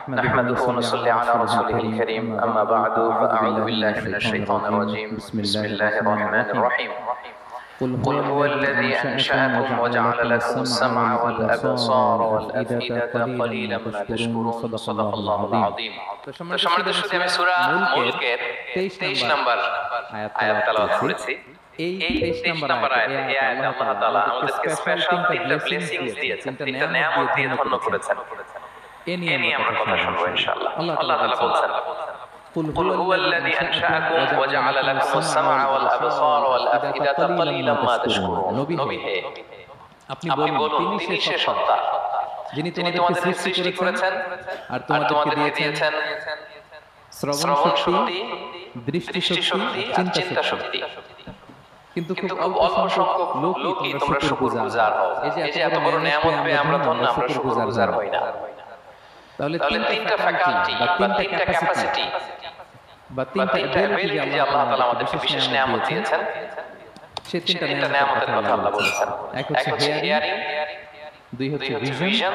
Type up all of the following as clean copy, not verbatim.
نحمده ونصلي على رسوله الكريم أما بعد فأعوذ بالله من الشيطان الرجيم بسم الله الرحمن الرحيم قل هو الذي أنشأكم وجعل لكم السمع والأبصار والأفئدة قليلا ما تشكرون صدق الله العظيم সম্মানিত শ্রোতা আমি সূরা মুলকের 23 নম্বর আয়াত তেলাওয়াত করেছি এই 23 নম্বর আয়াতে এই আয়াতে আল্লাহ তাআলা আমাদেরকে স্পেশাল তিনটা ব্লেসিংস দিয়েছেন তিনটা নেয়ামত দিয়ে ধন্য করেছেন এই নিয়ে আমরা কথা শুনবো ইনশাআল্লাহ আল্লাহ তাআলা বলেন قل هو الذي أنشأكم وجعل لكم السمع والأبصار والأفئدة قليلا ما تشكرون নবী হে আপনি বলুন তিনি সে সত্তা যিনি তোমাদেরকে সৃষ্টি করেছেন আর তোমাদেরকে দিয়েছেন শ্রবণ শক্তি দৃষ্টি শক্তি চিন্তা শক্তি কিন্তু খুব অল্প সংখ্যক লোকই তোমরা শুকরগুজার হও এই যে এত বড় নিয়ামত পেয়ে আমরা ধন্য আমরা শুকরগুজার হই না তাহলে তিনটা ফ্যাকাল্টি বা তিনটা ক্যাপাসিটি বা তিনটা এবিলিটি যে আল্লাহ তাআলা আমাদেরকে বিশেষ নিয়ামত দিয়েছেন সেই তিনটা নিয়ামতের কথা আল্লাহ বলেছেন এক হচ্ছে হিয়ারিং দুই হচ্ছে ভিশন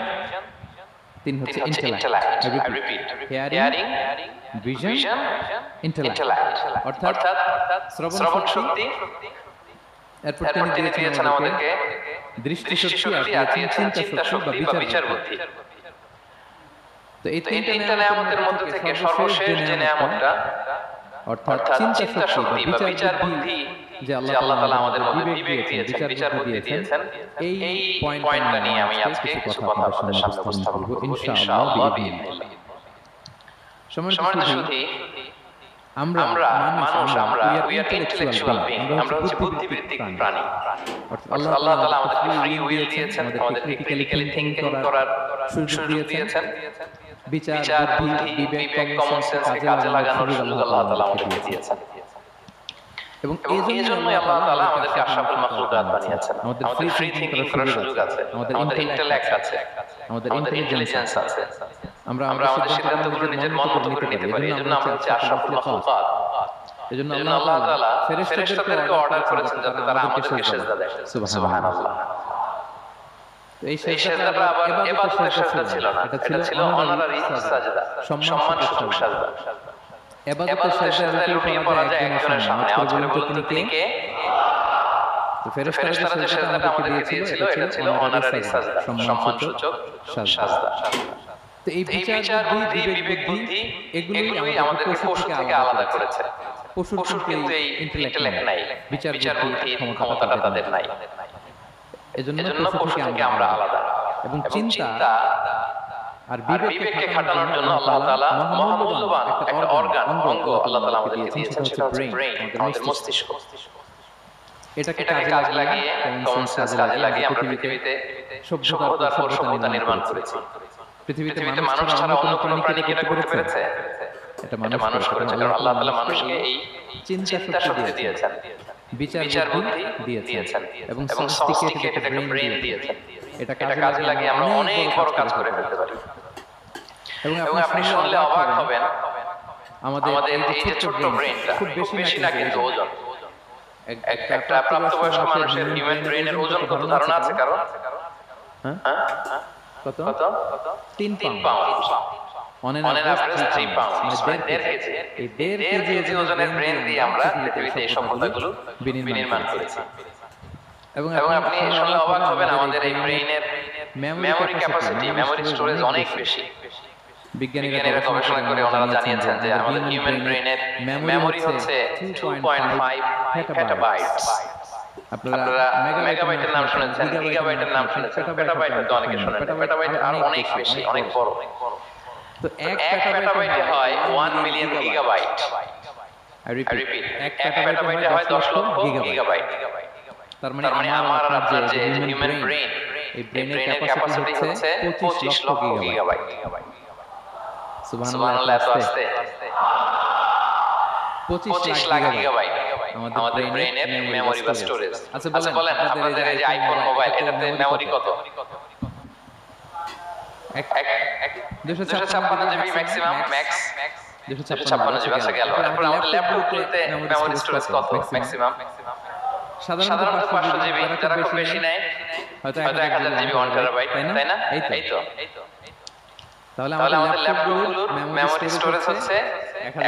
তিন হচ্ছে intellect I repeat hearing vision intellect অর্থাৎ শ্রবণ শক্তি এরপর তিনি দিয়েছেন আমাদেরকে দৃষ্টি শক্তি আর চিন্তা শক্তি বা বিচার বুদ্ধি তো এই তিনটা নিয়ামতের মধ্যে থেকে সর্বশেষ যে নিয়ামতটা অর্থাৎ চিন্তা শক্তি বা বিচার বুদ্ধি যে আল্লাহ তাআলা আমাদের মধ্যে বিবেক দিয়েছেন বিচার বুদ্ধি দিয়েছেন এই পয়েন্টটা নিয়ে আমি আজকে কিছু কথা আপনাদের সামনে উপস্থাপন করব ইনশাআল্লাহ বিইذنিল্লাহ সম্মানিত সুধী আমরা উই আর ইন্টেলেকচুয়াল বিং আমরা হচ্ছে বুদ্ধিবৃত্তিক প্রাণী আল্লাহ তাআলা আমাদেরকে ফ্রি উইল দিয়েছেন আমাদেরকে ক্রিটিক্যালি থিংকিং করার সুযোগ দিয়েছেন বিচার বুদ্ধি বিবেক কমন সেন্স কাজে লাগানোর সুযোগ আল্লাহ তাআলা আমাদেরকে দিয়েছেন এবং এইজন্যই আল্লাহ তাআলা আমাদেরকে আশরাফুল মাখলুকাত বানিয়েছেন আমাদের ফ্রি থিংকিং করার সুযোগ আছে আমাদের ইন্টেলেক্ট আছে আমাদের ইন্টেলিজেন্স আছে আমরা আমাদের সিদ্ধান্তগুলো নিজের মন মতো করে নিতে পারি এজন্য আমরা হচ্ছে আশরাফুল মাখলুকাত এজন্য আল্লাহ তাআলা ফেরেশতাদেরকে অর্ডার করেছেন যাতে তারা আমাদেরকে সিজদা দেয় সুবহানাল্লাহ এই সিজদাটা আবার ইবাদতের সিজদা ছিল না এটা ছিল অনারারি সাজদা সম্মানসূচক সাজদা ইবাদতের সিজদার উপর পড়া যায় একজনের সামনে আজকে বলতে তিনি কে ফেরেশতারা যে সিজদাটা আমাদেরকে দিয়েছিল এটা ছিল অনারারি সাজদা সম্মানসূচক সাজদা তো এই বিচার বুদ্ধি বিবেক বুদ্ধি এগুলোই আমাদেরকে পশু থেকে আলাদা করেছে পশুর কিন্তু এই ইন্টেলেক্ট নাই বিচার বুদ্ধির ক্ষমতাটা তাদের নাই এজন্য পশু থেকে আমরা আলাদা এবং চিন্তা আর বিবেককে খাটানোর জন্য আল্লাহ তাআলা মহামূল্যবান একটা অঙ্গ আল্লাহ তাআলা আমাদেরকে দিয়েছেন সেটা হচ্ছে ব্রেইন আমাদের মস্তিষ্ক এটাকে কাজে লাগিয়ে কমন সেন্স কাজে লাগিয়ে আমরা পৃথিবীতে সভ্যতা নির্মাণ করেছি পৃথিবীতে মানুষ ছাড়া অন্য কোনো প্রাণী কি এটা করতে পেরেছে এটা মানুষ করেছে কারণ আল্লাহ তাআলা মানুষকে এই চিন্তা শক্তি দিয়েছেন বিচার বুদ্ধি দিয়েছেন এবং সফিস্টিকেটেড একটা ব্রেইন দিয়েছেন এটা কাজে লাগিয়ে আমরা অনেক বড় কাজ করে ফেলতে পারি এবং আপনি শুনলে অবাক হবেন আমাদের এই যে ছোট্ট ব্রেইনটা খুব বেশি না কিন্তু ওজন একটা প্রাপ্তবয়স্ক মানুষের হিউম্যান ব্রেইনের ওজন কত ধারণা আছে কারণ হ্যাঁ কত 3 pound on an average 3 pounds মানে 1.5 কেজি এই 1.5 কেজি ওজনের ব্রেন দিয়ে আমরা পৃথিবীতে এই সভ্যতাগুলো বিনির্মাণ করেছি এবং আপনি শুনলে অবাক হবেন আমাদের এই ব্রেইনের মেমরি ক্যাপাসিটি মেমরি স্টোরেজ অনেক বেশি বিজ্ঞানীরা গবেষণা করে ওনারা জানিয়েছেন যে আমাদের হিউম্যান ব্রেইনের মেমরি হচ্ছে 2.5 পেটাবাইটস আপনারা মেগাবাইটের নাম শুনেছেন গিগাবাইটের নাম শুনেছেন পেটাবাইট তো অনেকে শুনেন পেটাবাইট আর অনেক বেশি অনেক বড় তো 1 পেটাবাইটে হয় 1 মিলিয়ন গিগাবাইট আই রিপিট 1 পেটাবাইটে হয় 10 লক্ষ গিগাবাইট তার মানে আমার আর আপনার যে হিউম্যান ব্রেইন এই ব্রেইনের ক্যাপাসিটি হচ্ছে 25 লক্ষ গিগাবাইট সুবহানাল্লাহ আস্তে 25 লাখ গিগাবাইট আমাদের ব্রেইনের মেমরি বা স্টোরেজ আচ্ছা বলেন আপনাদের এই যে আইফোন মোবাইল এটাতে মেমরি কত 256 জিবি ম্যাক্সিমাম ম্যাক্স 256 জিবি আচ্ছা গেল। তারপর আমাদের ল্যাপটপগুলোতে মেমরি স্টোরেজ কত ম্যাক্সিমাম? সাধারণত 500 জিবি, যারা খুব বেশি নেয় হয়তো 1000 জিবি 1 টেরাবাইট, তাই না? এই তো। তাহলে আমাদের ল্যাপটপগুলোর মেমরি স্টোরেজ হচ্ছে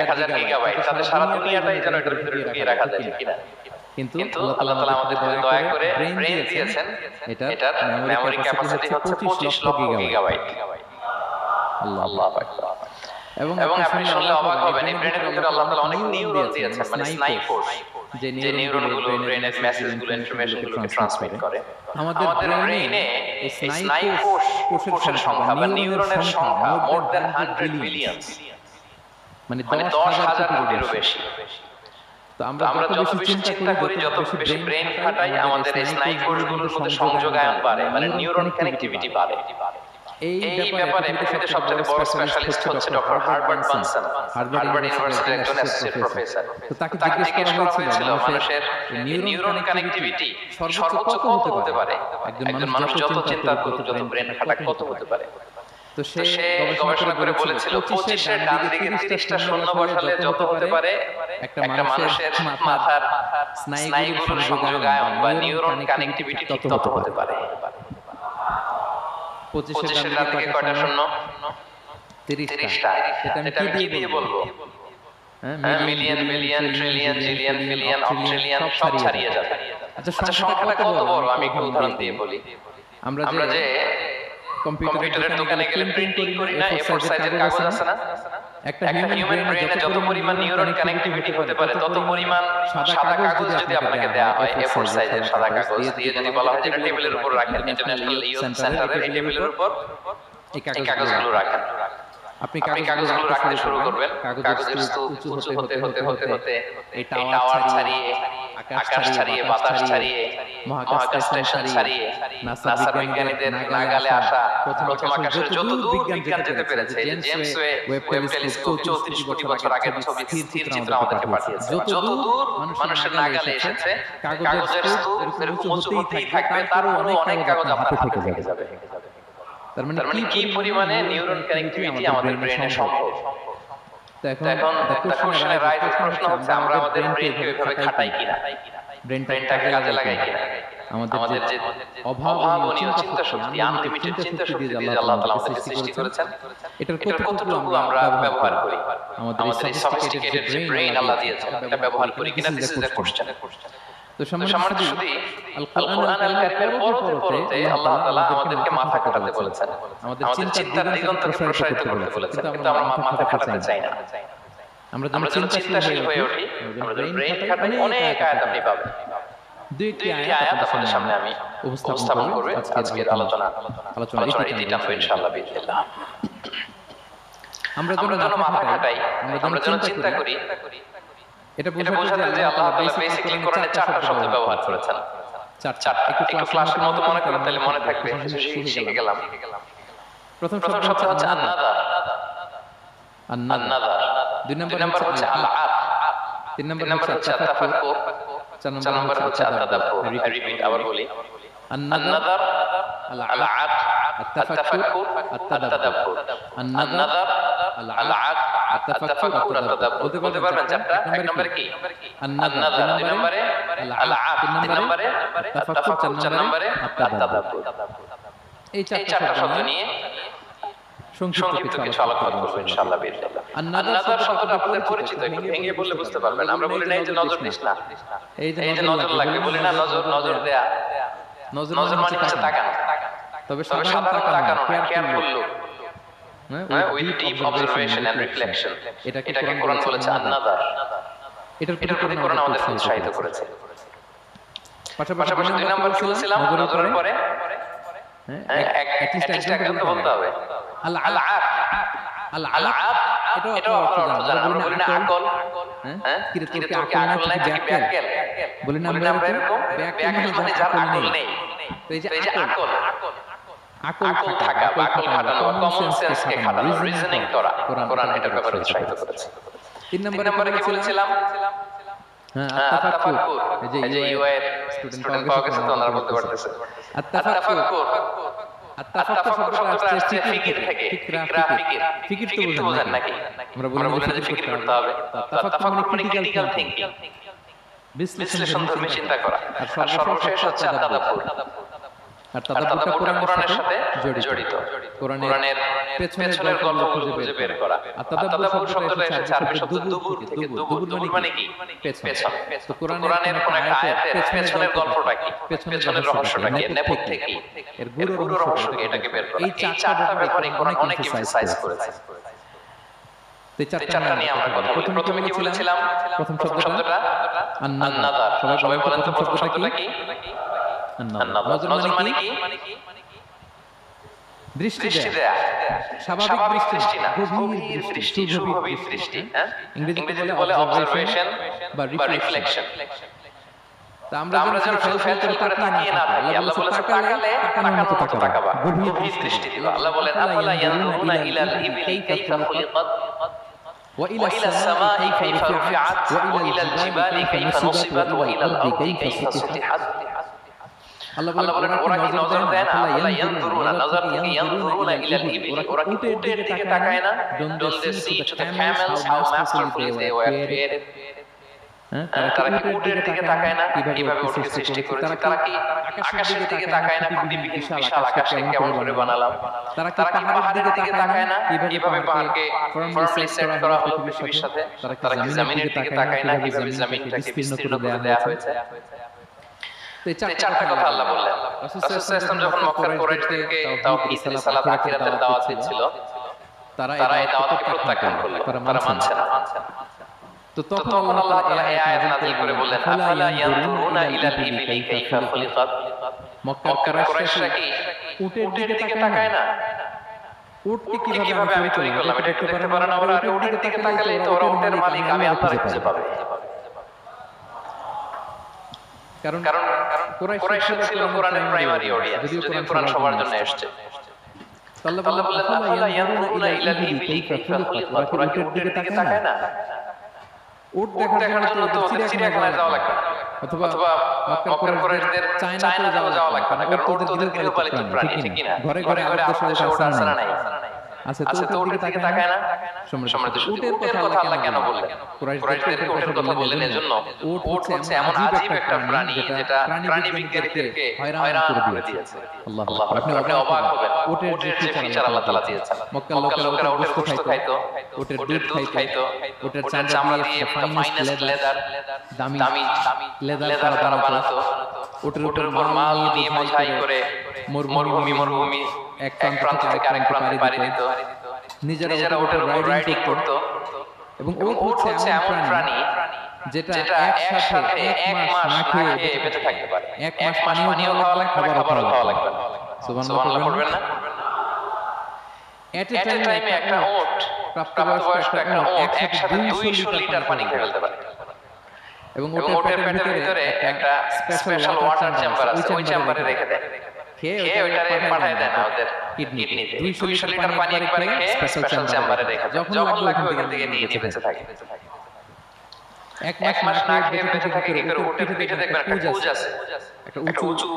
1000 গিগাবাইট। তাদের সারা দুনিয়াটাই যেন এটার ভিতরে ঢুকিয়ে রাখা যায়, ঠিক না? কিন্তু আল্লাহ তাআলা আমাদের দয়া করে ব্রেইন দিয়েছেন, এটার মেমরি ক্যাপাসিটি হচ্ছে 25 লক্ষ গিগাবাইট। আল্লাহু আকবার। এবং আপনি শুনলে অবাক হবেন, এই ব্রেনের ভিতরে আল্লাহ তাআলা অনেক নিউরন দিয়েছেন, মানে স্নাইপোর্স, যে নিউরনগুলো ব্রেনের মেসেজগুলো ইনফরমেশনগুলোকে ট্রান্সমিট করে। আমাদের ব্রেইনে এই স্নাইপোর্স কোষের সংখ্যা বা নিউরনের সংখ্যা মোর দ্যান 100 বিলিয়নস, মানে 10,000 কোটিরও বেশি। তো আমরা যত বেশি চিন্তা করি, যত বেশি ব্রেন খাটাই, আমাদের এই স্নাইপোর্সগুলোর মধ্যে সংযোগায়ন বাড়ে, মানে নিউরন কানেক্টিভিটি বাড়ে। এই ব্যাপারে পৃথিবীতে সবচেয়ে বড় স্পেশালিস্ট হচ্ছে ডক্টর হার্বার্ট বানসন, হার্ভার্ড ইউনিভার্সিটির একজন অ্যাসোসিয়েট প্রফেসর। তো তাকে জিজ্ঞেস করা হয়েছিল মানুষের নিউরন কানেক্টিভিটি সর্বোচ্চ কত হতে পারে? একজন মানুষ যত চিন্তা করুক, যত ব্রেন খাটাক, কত হতে পারে? তো সে গবেষণা করে বলেছিল 25 এর ডান দিকে 30টা শূন্য বসালে যত হতে পারে একটা মানুষের মাথার স্নায়ুগুলোর সংযোগায়ন বা নিউরন কানেক্টিভিটি ঠিক তত হতে পারে। 25 এর ডান দিকে কয়টা শূন্য? 30টা। এটা আমি কি দিয়ে বলবো? Million, million, trillion, zillion, fillion, octillion সব ছাড়িয়ে যাবে। আচ্ছা, সংখ্যাটা কত বড় আমি একটু উদাহরণ দিয়ে বলি। আমরা যে কম্পিউটারের দোকানে গেলে প্রিন্টিং করি না, A4 সাইজের কাগজ আছে না? একটা হিউম্যান ব্রেইনে যত পরিমাণ নিউরন কানেক্টিভিটি হতে পারে, তত পরিমাণ সাদা কাগজ যদি আপনাকে দেওয়া হয়, A4 সাইজের সাদা কাগজ দিয়ে যদি বলা হয় যেটা টেবিলের উপর রাখেন, ইন্টারন্যাশনাল ইয়ুথ সেন্টারের এই টেবিলের উপর এই কাগজগুলো রাখেন, আপনি কাগজগুলো রাখতে শুরু করবেন। কাগজের স্তূপ উঁচু হতে হতে হতে হতে এই টাওয়ার ছাড়িয়ে, আকাশ ছাড়িয়ে, বাতাস ছাড়িয়ে, মহাকাশ স্টেশন ছাড়িয়ে, নাসা বিজ্ঞানীদের নাগালে আসা প্রথম আকাশে যতদূর বিজ্ঞান যেতে পেরেছে, জেমস ওয়েব টেলিস্কোপ 34 কোটি বছর আগের ছবি স্থির চিত্র আমাদেরকে পাঠিয়েছে। যতদূর মানুষের নাগালে এসেছে, কাগজের স্তূপ এরকম উঁচু হতেই থাকবে, তারপরও অনেক কাগজ আপনার হাতে থেকে যাবে। তার মানে কি পরিমাণে নিউরন কানেক্টিভিটি আমাদের ব্রেনে সম্ভব। তো এখন কোশ্চেনের রাইট প্রশ্ন হচ্ছে, আমরা আমাদের ব্রেনকে ওইভাবে খাটাই কিনা, ব্রেনটাকে কাজে লাগাই কিনা? আমাদের যে অভাবনীয় চিন্তা শক্তি, আনলিমিটেড চিন্তা শক্তি দিয়ে আল্লাহ তাআলা আমাদেরকে সৃষ্টি করেছেন, এটার কতটুকু আমরা ব্যবহার করি? আমাদের এই সফিস্টিকেটেড যে ব্রেন আল্লাহ দিয়েছেন, এটা ব্যবহার করি কিনা? This is the question. তো সম্মানিত শুধু আল কোরআন আল কারীমের পরতে আল্লাহ তাআলা আমাদেরকে মাথা খাটাতে বলেছেন, আমাদের চিন্তার দিগন্তকে প্রসারিত করতে বলেছেন, কিন্তু আমরা মাথা খাটাতে চাই না। আমরা যখন চিন্তাশীল হয়ে উঠি, আমাদের ব্রেইন খাটাই, অনেক আয়াত আপনি পাবেন। দুইটি আয়াত আপনাদের সামনে আমি উপস্থাপন করব আজকের আলোচনার ইতি টানবো ইনশাআল্লাহ বিসমিল্লাহ। আমরা যখন মাথা খাটাই, আমরা যখন চিন্তা করি, এটা বোঝাতে যে আল্লাহ তাআলা বেসিক্যালি কোরআনে 4টা শব্দ ব্যবহার করেছেন। 4টা একটু ক্লাসের মতো মনে করেন, তাহলে মনে থাকবে, শিখে গেলাম। প্রথম শব্দ হচ্ছে আন-নাযার, আন-নাযার। দুই নম্বর হচ্ছে আল-আত, তিন নম্বর হচ্ছে আত-তাফাক্কুর, চার নম্বর হচ্ছে আত-তাদাব্বুর। রিপিট আবার বলি, আন-নাযার, আল-আত, আত-তাফাক্কুর, আত-তাদাব্বুর। আন-নাযার, আল-আত, আত-তাফাক্কুর, আত-তাদাব্বুর। বলতে পারবেন চারটা? এক নম্বরে কি? আন-নাযার, দুই নম্বরে আল-আত, তিন নম্বরে আত-তাফাক্কুর, চার নম্বরে আত-তাদাব্বুর। এই চারটা শব্দ নিয়ে সংক্ষিপ্ত কিছু আলোচনা করব ইনশাআল্লাহ বিসমিল্লাহ। আন-নাযার শব্দটা আপনাদের পরিচিত, একটু ভেঙে বললে বুঝতে পারবেন। আমরা বলি না এই যে নজর দিস না, এই যে নজর লাগবে, বলি না নজর দেয়া। নজর মানে হচ্ছে তাকানো, তবে সাধারণ তাকানো না, careful look, with deep observation and reflection. এটাকে কোরআন বলেছে আন-নাযার। এটার প্রতি কোরআন আমাদের উৎসাহিত করেছে। পাশাপাশি দুই নম্বর কি বলছিলাম? নজরের পরে অ্যাটলিস্ট একজন তো বলতে হবে আল-আত, আল-আত। এটাও অর্থ জানা, আমরা বলি না আকল, হ্যাঁ কিরে তোর কি আকল নাই, ব্যাকেল বলি না আমরা এরকম। ব্যাকেল মানে যার আকল নেই। তো এই যে আকল থাকা বা আকল খাটানো, কমন সেন্স কে খাটানো, রিজনিং করা, কোরআন এটার ব্যাপারে উৎসাহিত করেছে। তিন নম্বরে কি বলেছিলাম? হ্যাঁ আত-তাফাক্কুর। এই যে ইউআই স্টুডেন্ট পাওয়া গেছে তো ওনারা বলতে পারতেছে আত-তাফাক্কুর। আর তাফাক্কুর শব্দটা আসছে ফিকির থেকে, ফিকির তো বোঝেন নাকি? আমরা বলি যে ফিকির করতে হবে। তাফাক্কুর মানে ক্রিটিক্যাল থিংকিং, বিশ্লেষণধর্মী চিন্তা করা। আর সর্বশেষ হচ্ছে তাদাব্বুর। আর তাদাব্বুরটা কোরআনের সাথে জড়িত। কোরআনের পেছনের গল্পগুলো খুঁজে বের করা। আর তাদাব্বুর শব্দটা এসেছে আরবি শব্দ দুবুর থেকে। দুবুর মানে কি? পেছন। তো কোরআনের কোন একটা আয়াতের পেছনের গল্পটা কি? পেছনের রহস্যটা কি? নেপথ্যে কি? এর গুরু রহস্য কি? এটাকে বের করা। এই চারটা ব্যাপারে কোরআন অনেক এমফাসাইজ করেছে। এই চারটা নিয়ে আমরা কথা বলি। প্রথমে কি বলেছিলাম? প্রথম শব্দটা আন-নাযার। সবাই বলেন তো প্রথম শব্দটা কি? আন-নাযার। নজর মানে কি? দৃষ্টি দেয়া। স্বাভাবিক দৃষ্টি না, গভীর দৃষ্টি, সুগভীর দৃষ্টি। হ্যাঁ, ইংরেজিতে বলে অবজারভেশন বা রিফ্লেকশন। তা আমরা যেন শুধু ফেল করে তাকিয়ে না থাকি। আল্লাহ বলেছে তাকালে তাকানোর মতো তাকাবা, গভীর দৃষ্টি দিবা। আল্লাহ বলেন আফালা ইয়ানজুরুনা ইলাল ইবলি কাইফা খুলিকাত وإلى السماء كيف رفعت وإلى الجبال كيف نصبت وإلى الأرض كيف سطحت আল্লাহ বলেন ওরা কি নজর দেয় না? আফালা ইয়ানজুরুনা, নজর থেকে ইয়ানজুরুনা ইলাল ইবলি, ওরা কি উটের দিকে তাকায় না? Don't they see to the camels how masterfully they were created? তারা কি উটের দিকে তাকায় না? কিভাবে উটকে সৃষ্টি করেছে? তারা কি আকাশের দিকে তাকায় না? বিশাল আকাশকে কেমন করে বানালাম? তারা কি পাহাড়ের দিকে তাকায় না? কিভাবে পাহাড়কে ফার্মলি সেট করা হলো পৃথিবীর সাথে? তারা কি জমিনের দিকে তাকায় না? কিভাবে জমিনটাকে বিস্তীর্ণ করে দেয়া হয়েছে? তো এই চারটা কথা আল্লাহ বললেন। রাসূল সাল্লাল্লাহু আলাইহি ওয়াসাল্লাম যখন মক্কার কুরাইশদেরকে তাওহীদ, রিসালাত, আখিরাতের দাওয়াত দিচ্ছিল, তারা এই দাওয়াতকে প্রত্যাখ্যান করল। তারা মানছে না। তো তখন আল্লাহ তাআলা এই আয়াত নাযিল করে বললেন আফালা ইয়ানজুরুনা ইলাল ইবলি কাইফা খুলিকাত। মক্কার কুরাইশরা কি উটের দিকে তাকায় না? উটকে কিভাবে আমি তৈরি করলাম এটা একটু দেখতে পারে না ওরা? আর উটের দিকে তাকালেই তো ওরা উটের মালিক, আমি আল্লাহর খুঁজে পাবে। কারণ কুরাইশ ছিল কোরআনের প্রাইমারি অডিয়েন্স, যদিও কোরআন সবার জন্য এসেছে। আল্লাহ বললেন আফালা ইয়ানজুরুনা ইলাল ইবলি কাইফা খুলিকাত, ওরা কি উটের দিকে তাকায় না? উট দেখার জন্য তো চিড়িয়াখানায় যাওয়া লাগবে, অথবা মক্কার কুরাইশদের চায়নাতেও যাওয়া লাগবে না, কারণ উট তো ওদের গৃহপালিত প্রাণী, ঠিক না? ঘরে ঘরে আমাদের দেশে উট আছে না নাই? আছে তো উটের দিকে তাকায় না? সম্মানিত উটের কথা আল্লাহ কেন বললেন? কুরাইশদেরকে উটের কথা বললেন এজন্য উট হচ্ছে এমন আজীব একটা প্রাণী যেটা প্রাণী বিজ্ঞানীদেরকে হয়রান করে দিয়েছে। আল্লাহ, আপনি অবাক হবেন উটের যে ফিচার আল্লাহ তাআলা দিয়েছেন। মক্কার লোকেরা উটের গোশত খাইতো, উটের দুধ খাইতো, উটের চামড়া দিয়ে ফাইনেস্ট লেদার, দামি লেদার তারা বানাতো। উটের উপর মাল নিয়ে বোঝাই করে মরুভূমি এক প্রান্ত থেকে আরেক প্রান্তে পাড়ি দিত, নিজেরা উটের উপর রাইডিং করত। এবং উট হচ্ছে এমন প্রাণী যেটা একসাথে এক মাস না খেয়ে বেঁচে থাকতে পারে। এক মাস পানিও খাওয়া লাগবে না, খাবারও খাওয়া লাগবে না। সুবহানাল্লাহ পড়বেন না? এট এ টাইমে একটা উট, প্রাপ্তবয়স্ক একটা উট একসাথে 200 লিটার পানি খেয়ে ফেলতে পারে। এবং উটের পেটের ভিতরে একটা স্পেশাল ওয়াটার চেম্বার আছে, ওই চেম্বারে রেখে দেয়। খেয়ে ওইটারে পাঠায় দেয় না ওদের কিডনিতে। 200 লিটার পানি একবারে খেয়ে স্পেশাল চেম্বারে রেখে দেয়। যখন লাগবে ওখান থেকে নিয়ে বেঁচে থাকে। এক মাস না খেয়ে বেঁচে থাকে কি করে? উটের পিঠে দেখবেন একটা কুজ আছে, একটা উঁচু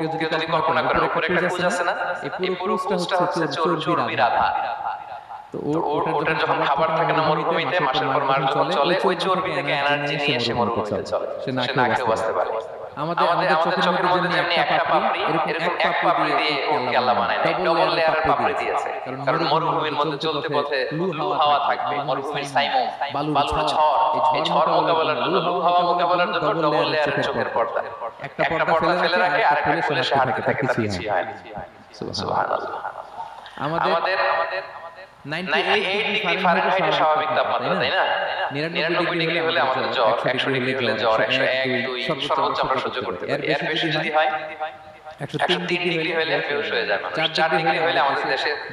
উটকে যদি কল্পনা করেন, উপরে একটা কুজ আছে না? এই পুরো কুজটা হচ্ছে চর্বির আধার। তো ওটার যখন খাবার থাকে না মরুভূমিতে, মাসের পর মাস যখন চলে, ওই চর্বি থেকে এনার্জি নিয়ে সে মরুভূমিতে চলে, সে না খেয়ে বাঁচতে পারে। আমাদের চোখের মধ্যে যেমনি একটা পাপড়ি, এরকম এক পাপড়ি দিয়ে ওকে আল্লাহ বানায় নাই, ডবল লেয়ারের পাপড়ি দিয়েছে। কারণ মরুভূমির মধ্যে চলতে পথে লু হাওয়া থাকবে, মরুভূমির সাইমুম, বালুর ঝড়, এই ঝড় মোকাবেলার জন্য, লু হাওয়া মোকাবেলার জন্য ডবল লেয়ারের চোখের পর্দা। একটা পর্দা ফেলে রাখে, আরেকটা খুলে সে হাঁটতে থাকে, তার কিছুই হয় না। সুবহানাল্লাহ। আমাদের 98 ডিগ্রি ফারেনহাইট স্বাভাবিক তাপমাত্রা, তাই না? 99 ডিগ্রি হলে আমাদের জ্বর, 100 ডিগ্রি হলে জ্বর, 101, 2 সর্বোচ্চ আমরা সহ্য করতে পারি। এর বেশি যদি হয় 103 ডিগ্রি হলে বেহুশ হয়ে যায় মানুষ। 4 ডিগ্রি হলে আমাদের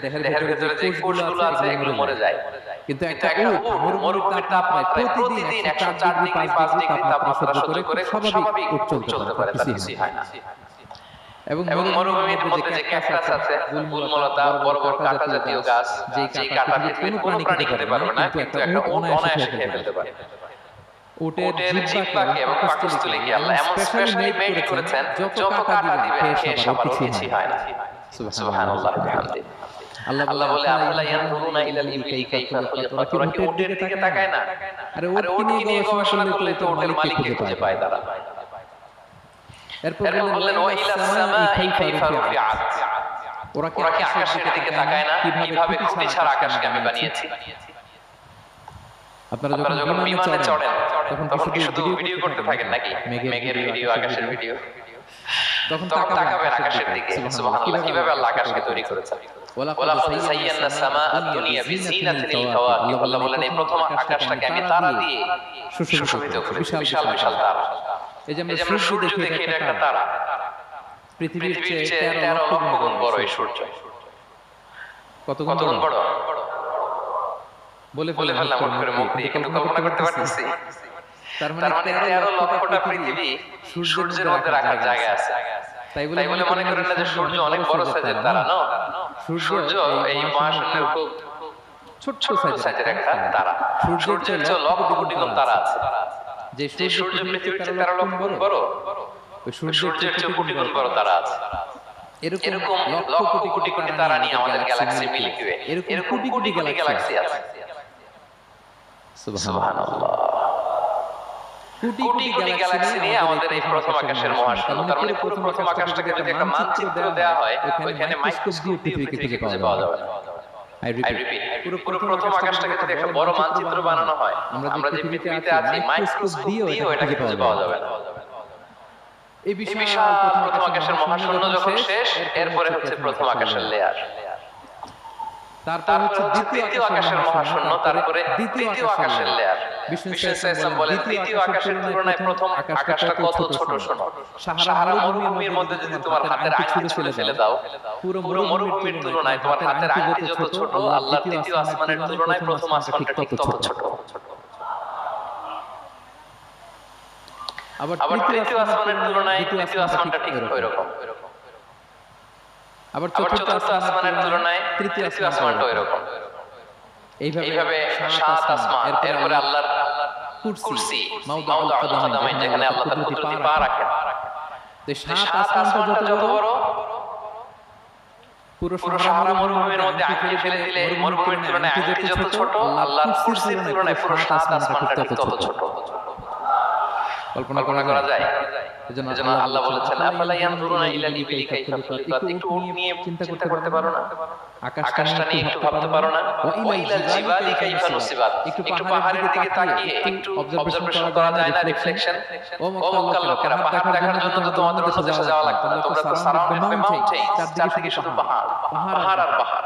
দেহের ভিতরে যে কোষগুলো আছে এগুলো মরে যায়। কিন্তু একটা মরুভূমির তাপমাত্রায় প্রতিদিন 104 ডিগ্রি 5 ডিগ্রি তাপমাত্রা সহ্য করে স্বাভাবিক উট চলতে পারে, তার কিছুই হয় না। এবং মরুভূমির মধ্যে যে ক্যাকটাস আছে, গুলমলতা, বড় বড় কাঁটা জাতীয় গাছ, যেই কাঁটা পৃথিবীর কোনো প্রাণী খেতে পারবে না, কিন্তু একটা উট অনায়াসে খেয়ে ফেলতে পারে। উটের জিহ্বাকে এবং পাকস্থলীকে আল্লাহ এমন স্পেশালি মেড করেছেন, যত কাঁটা দিবেন খেয়ে সবার কিছুই হয় না। সুবহানাল্লাহ বিহামদি। আল্লাহ বলে আফালা ইয়ানজুরুনা ইলাল ইবিলি কাইফা খুলিকাত, ওরা কি উটের দিকে তাকায় না? আরে উটকে নিয়ে গবেষণা করলে তো উটের মালিককে খুঁজে পায় তারা। এরপর বললেন ওয়া ইলাস সামাই কাইফা রুফিআত, ওরা কি আকাশের দিকে তাকায় না? কিভাবে খুঁটি ছাড়া আকাশকে আমি বানিয়েছি। আপনারা যখন বিমানে চড়েন তখন কি শুধু ভিডিও করতে থাকেন নাকি? মেঘের ভিডিও, আকাশের ভিডিও, তখন তাকাবেন আকাশের দিকে। সুবহানাল্লাহ, কিভাবে আল্লাহ আকাশকে তৈরি করেছেন। ওয়ালাকাদ যায়্যানা সামাআদ দুনিয়া বিজিনাতিল কাওয়াকিব, আল্লাহ বলেন এই প্রথম আকাশটাকে আমি তারা দিয়ে সুশোভিত করেছি, বিশাল বিশাল তারা। এই যে আমরা সূর্য দেখি, এটা একটা তারা। পৃথিবীর চেয়ে 13 লক্ষ গুণ বড় এই সূর্য। কত গুণ বড় বলে ফেললাম করে মুখ দিয়ে, কিন্তু কল্পনা করতে পারতেছি। তার মানে 13 লক্ষটা পৃথিবী সূর্যের মধ্যে রাখার জায়গা আছে। তাই বলে মনে করেন না যে সূর্য অনেক বড় সাইজের তারা, না। সূর্য এই মহাশূন্যের খুব ছোট সাইজের একটা তারা। সূর্যের চেয়ে লক্ষ কোটি গুণ তারা আছে। যে সূর্য পৃথিবীর চেয়ে 13 লক্ষ গুণ বড়, ওই সূর্যের চেয়ে কোটি গুণ বড় তারা আছে। এরকম লক্ষ কোটি কোটি তারা নিয়ে আমাদের গ্যালাক্সি মিল্কি ওয়ে, এরকম কোটি কোটি গ্যালাক্সি আছে। সুবহানাল্লাহ, কোটি কোটি গ্যালাক্সি নিয়ে আমাদের এই প্রথম আকাশের মহাশূন্য। তার মানে পুরো প্রথম আকাশটাকে যদি একটা মানচিত্র দেওয়া হয়, ওইখানে মাইক্রোস্কোপ দিয়ে পৃথিবীকে খুঁজে পাওয়া যাবে না। I repeat, পুরো প্রথম আকাশটাকে যদি একটা বড় মানচিত্র বানানো হয়, আমরা যে পৃথিবীতে আছি মাইক্রোস্কোপ দিয়েও এটাকে খুঁজে পাওয়া যাবে না। এই বিশাল প্রথম আকাশের মহাশূন্য যখন শেষ, এরপরে হচ্ছে প্রথম আকাশের লেয়ার, তারপর হচ্ছে দ্বিতীয় আকাশের মহাশূন্য, তারপরে দ্বিতীয় আকাশের লেয়ার। বিষ্ণু ইসলাম বলেন দ্বিতীয় আকাশের তুলনায় প্রথম আকাশটা কত ছোট শোনো। সাহারা মরুভূমির মধ্যে যদি তোমার হাতের আঙুল ছুঁড়ে ফেলে দাও, পুরো মরুভূমির তুলনায় তোমার হাতের আঙুল যত ছোট, আল্লাহর দ্বিতীয় আসমানের তুলনায় প্রথম আসমানটা ঠিক তত ছোট। আবার তৃতীয় আসমানের তুলনায় দ্বিতীয় আসমানটা ঠিক ওইরকম। আবার চতুর্থ আসমানের তুলনায় তৃতীয় আসমানটা ওইরকম। এইভাবে সাত আসমান, এরপরে আল্লাহর কুরসি, মাওদুল কদমাইন, যেখানে আল্লাহ তাআলা কুদরতি পা রাখেন। এই সাত আসমানটা যত বড়, পুরো সাহারা মরুভূমির মধ্যে আংটি ফেলে দিলে মরুভূমির তুলনায় আংটি যত ছোট, আল্লাহর কুরসির তুলনায় পুরো সাত আসমানটা ঠিক তত ছোট। কল্পনা করা যায়। এজন্য আল্লাহ বলেছেন আফালা ইয়ানজুরুনা ইলাল ইবিলি কাইফা খুলিকাত, একটু উট নিয়ে চিন্তা করতে পারো না? আকাশটা নিয়ে একটু ভাবতে পারো না? ওয়া ইলাল জিবালি কাইফা নুসিবাত, একটু পাহাড়ের দিকে তাকিয়ে একটু অবজারভেশন করা যায় না, রিফ্লেকশন। ও মক্কার লোকেরা, পাহাড় দেখার জন্য তো তোমাদের সোজা যাওয়া লাগবে না, তোমরা তো সারাউন্ডেড বাই মাউন্টেন, চারদিকে শুধু পাহাড় আর পাহাড়।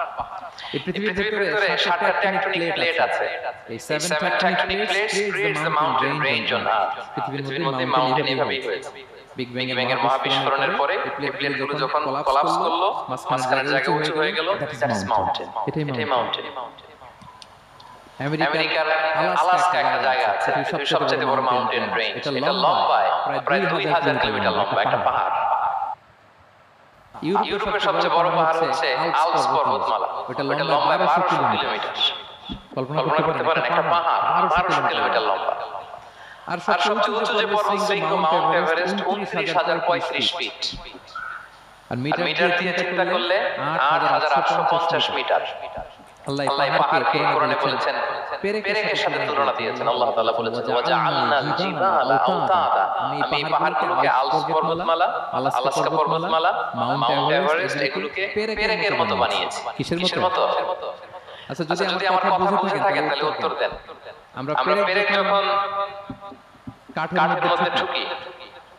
এই পৃথিবীর ভিতরে 7টা টেকটনিক প্লেট আছে। এই 7 tectonic plates creates the mountain range on earth. পৃথিবীর মধ্যে মাউন্টেন এভাবেই হয়েছে। বিগ ব্যাং এর মহাবিস্ফোরণের পরে এই প্লেটগুলো যখন কোলাপস করলো, মাঝখানের জায়গা উঁচু হয়ে গেল, দ্যাট ইজ মাউন্টেন। এটাই মাউন্টেন। আমেরিকার আলাস্কা একটা জায়গা আছে, পৃথিবীর সবচেয়ে বড় মাউন্টেন রেঞ্জ। এটা লম্বায় প্রায় 2000 কিলোমিটার লম্বা একটা পাহাড়। ইউরোপের সবচেয়ে বড় পাহাড় হচ্ছে আল্পস পর্বতমালা, ওটা লম্বায় 1200 কিলোমিটার। কল্পনা করতে পারেন একটা পাহাড় 1200 কিলোমিটার লম্বা। আর সবচেয়ে উঁচু যে পর্বতশৃঙ্গ মাউন্ট এভারেস্ট 29035 ফিট। আর মিটার দিয়ে চিন্তা করলে 8850 মিটার। আল্লাহ এই পাহাড়কে কোরআনে বলেছেন পেরেকের সাথে তুলনা দিয়েছেন। আল্লাহ তাআলা বলেছেন ওয়াজআলনাল জিবালা আওতাদা, আমি এই পাহাড়গুলোকে আল্পস পর্বতমালা, আলাস্কা পর্বতমালা, মাউন্ট এভারেস্ট এগুলোকে পেরেকের মতো বানিয়েছি। কিসের মতো? আচ্ছা, যদি আমার কথা বুঝে থাকেন তাহলে উত্তর দেন। আমরা পেরেক যখন কাঠের মধ্যে ঢুকি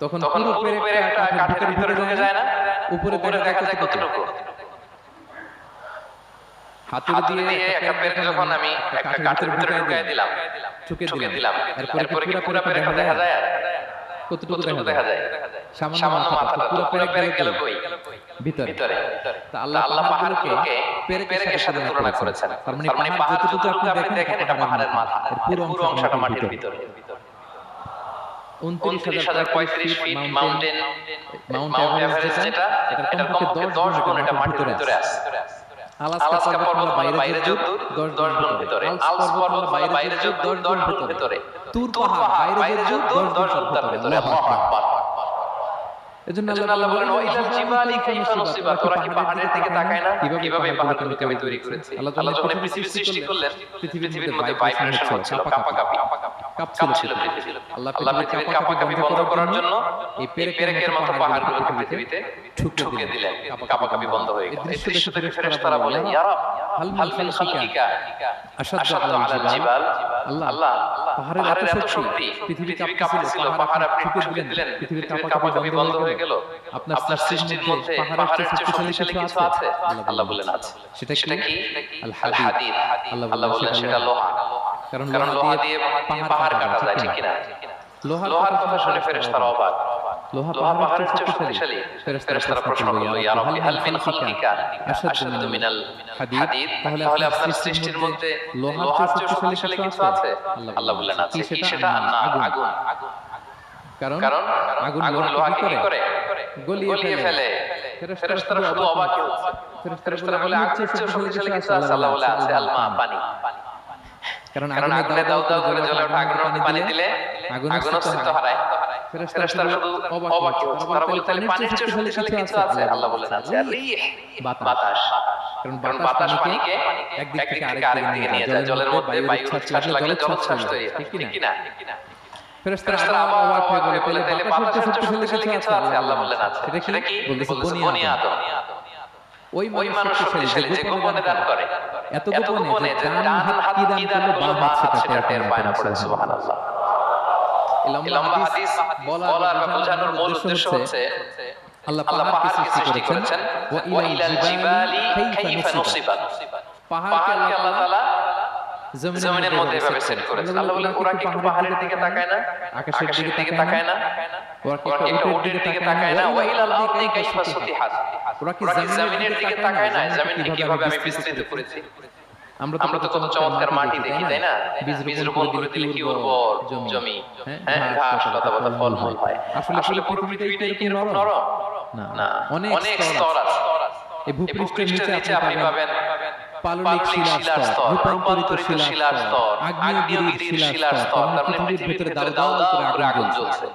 তখন পুরো পেরেকটা কাঠের ভিতরে ঢুকে যায় না? উপরে দেখা যায় কতটুকু? হাতুড়ি দিয়ে একটা পেরেক যখন আমি একটা কাঠের ভিতরে ঢুকাই দিলাম, ঠুকে দিলাম, এরপরে কি পুরো পেরেকটা দেখা যায়? কতটুকু দেখা যায়? সামান্য মাথাটা। পুরো পেরেক গেল কই? ভিতরে। তা আল্লাহ পাহাড়কে পেরেকের সাথে তুলনা করেছেন। তার মানে পাহাড় যতটুকু আপনি দেখেন এটা পাহাড়ের মাথা, পুরো অংশটা মাটির ভিতরে। 29035 ফিট মাউন্টেন এভারেস্ট, যেটা এটার কমপক্ষে 10 গুণ এটা মাটির ভিতরে আছে। আলাস্কা পর্বতমালা বাইরে যত 10 গুণ ভিতরে, আল্পস পর্বতমালা বাইরে যত 10 গুণ ভিতরে, তুর পাহাড় বাইরে যত 10 গুণ তার ভিতরে। আল্লাহু আকবার। এজন্য আল্লাহ বলেন ওয়াইলাল জিবালি কাইফা নুসিবাত, ওরা কি পাহাড়ের দিকে তাকায় না কিভাবে পাহাড়গুলোকে আমি তৈরি করেছি। আল্লাহ যখন পৃথিবী সৃষ্টি করলেন পৃথিবীর মধ্যে ভাইব্রেশন হচ্ছিল, কাঁপাকাঁপি কাঁপছিল পৃথিবী। আল্লাহ পৃথিবীর কাঁপাকাঁপি বন্ধ করার জন্য এই পেরেকের মতো পাহাড়গুলোকে পৃথিবীতে ঠুকে দিলেন, কাঁপাকাঁপি বন্ধ হয়ে গেল। এই দৃশ্য দেখে ফেরেশতারা বলেন ইয়া রাব হাল মিন খালকিকা আশাদ্দু আলাল জিবাল, আল্লাহ পাহাড়ের এত শক্তি, পৃথিবী কাঁপছিল, পাহাড় আপনি ঠুকে দিলেন, পৃথিবীর কাঁপাকাঁপি বন্ধ হয়ে গেল। আপনার সৃষ্টির মধ্যে পাহাড়ের চেয়ে শক্তিশালী কিছু আছে? আল্লাহ বলেন আছে। সেটা কি? আল হাদিদ। আল্লাহ বলেন সেটা লোহা। কারণ লোহা দিয়ে পাহাড় কাটা যায়, ঠিক কি না? লোহার কথা শুনে ফেরেশতারা অবাক। লোহা পাহাড়ের চেয়ে শক্তিশালী। ফেরেশতারা প্রশ্ন করলো ইয়া রাব্বি হাল মিন খালকিকা আশাদ্দু মিনাল হাদিদ, তাহলে আপনার সৃষ্টির মধ্যে লোহার চেয়ে শক্তিশালী কিছু আছে? আল্লাহ বলেন আছে। কি সেটা? না, আগুন। কারণ আগুন লোহাকে কি করে? গলিয়ে ফেলে। ফেরেশতারা শুধু অবাক হচ্ছে। ফেরেশতারা বলে আগুনের চেয়ে শক্তিশালী কিছু আছে? আল্লাহ বলে আছে আল মা, পানি। কারণ আগুনে দাও দাও করে জ্বলে ওঠা আগুনে পানি দিলে আগুনের অস্তিত্ব হারায়। ফেরেশতারা শুধু অবাক হচ্ছে। তারা বলে তাহলে পানির চেয়ে শক্তিশালী কিছু আছে? আল্লাহ বলেন আছে রিহ, বাতাস। কারণ বাতাস পানিকে একদিক থেকে আরেক দিকে নিয়ে যায়। জলের মধ্যে বায়ু উচ্ছ্বাস লাগলে জলোচ্ছ্বাস তৈরি হয়, ঠিক কি না? ফেরেশতারা আবার অবাক হয়ে বলে তাহলে বাতাসের চেয়ে শক্তিশালী কিছু আছে? আল্লাহ বলেন আছে। সেটা কি? বলেছে বনি আদম। ওই মানুষ শক্তিশালী যে গোপনে দান করে, এত গোপনে যে ডান হাত কি দান করলো বাম হাত সেটা টের পায় না। পড়ে সুবহানাল্লাহ। এই লম্বা হাদিস বলার বা বোঝানোর মূল উদ্দেশ্য হচ্ছে আল্লাহ পাহাড়কে সৃষ্টি করেছেন। ওয়া ইলাল জিবালি কাইফা নুসিবাত, পাহাড়কে আল্লাহ তাআলা জমিনের মধ্যে এভাবে সেট করেছেন। আল্লাহ বলেন ওরা কি পাহাড়ের দিকে তাকায় না, আকাশের দিকে তাকায় না, ওরা কি উটের দিকে তাকায় না? ওয়া ইলাল আরদি কাইফা সুতিহাত, ওরা কি জমিনের দিকে তাকায় না, জমিনকে কিভাবে আমি বিস্তৃত করেছি। আমরা তো কত চমৎকার মাটি দেখি, তাই না? বীজ রোপণ করে দিলে কি উর্বর জমি, হ্যাঁ, ঘাস লতা পাতা ফলমূল হয়। আসলে পুরো পৃথিবীটা কি এরকম নরম? না, অনেক স্তর আছে। এই ভূপৃষ্ঠের নিচে আপনি পাবেন পাললিক শিলার স্তর, রূপান্তরিত শিলার স্তর, আগ্নেয়গিরির শিলার স্তর। তার মানে পৃথিবীর ভিতরে দাউ দাউ করে আগুন জ্বলছে।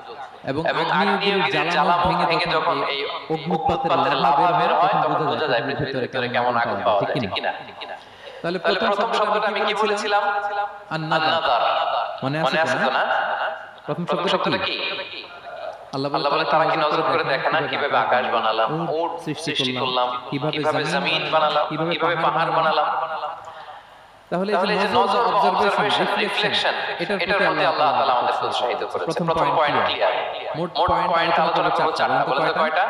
এবং আগ্নেয়গিরির জ্বালানো ভেঙে যখন এই অগ্নুৎপাতের লাভা বের হয় তখন বোঝা যায় পৃথিবীর ভিতরে কেমন আগুন পাওয়া যায়, ঠিক কি না? তাহলে প্রথম শব্দটা আমি কি বলেছিলাম? আন-নাদার। মনে আছে তো না? প্রথম শব্দটা কি? আল্লাহ বলে তারা কি নজর করে দেখে না কিভাবে আকাশ বানালাম, উট সৃষ্টি করলাম, কিভাবে জমিন বানালাম, কিভাবে পাহাড় বানালাম। তাহলে এই যে নজর, অবজারভেশন, রিফ্লেকশন, এটার প্রতি আল্লাহ তাআলা আমাদের উৎসাহিত করেছে। প্রথম পয়েন্ট ক্লিয়ার। মোট পয়েন্ট আলোচনা করব চারটা। বলেন তো কয়টা?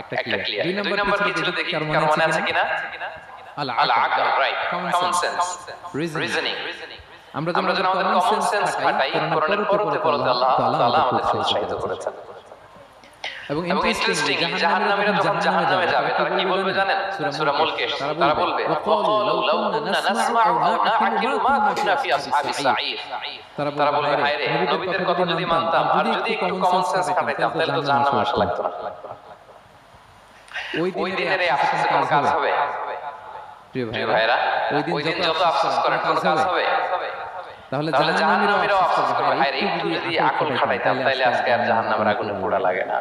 একটা ক্লিয়ার। দুই নাম্বার কি ছিল দেখি, কার মনে আছে কিনা? আল আকল, রাইট, কমন সেন্স, রিজনিং। আমরা যেন আমাদের কমন সেন্স খাটাই, কোরআনের পড়তে আল্লাহ তাআলা আমাদের উৎসাহিত করেছেন। এবং ইন্টারেস্টিং, জাহান্নামীরা যখন জাহান্নামে যাবে তারা কি বলবে জানেন? সূরা মুলকে তারা বলবে ওয়াকালু লাউ কুননা নাসমাউ আও নাআকিলু মা কুননা ফি আসহাবিস সাঈর। তারা বলবে হায় রে, নবীদের কথা যদি মানতাম আর যদি একটু কমন সেন্স খাটাইতাম তাহলে তো জাহান্নামে আসা লাগতো না। ওই দিনের এই আফসোসের কোনো কাজ হবে? প্রিয় ভাইরা, ওই দিন যত আফসোস করেন কোনো কাজ হবে? তাহলে জাহান্নামীরাও আফসোস করবে, হায় রে একটু যদি আকল খাটাইতাম তাহলে আজকে আর জাহান্নামের আগুনে পোড়া লাগে না।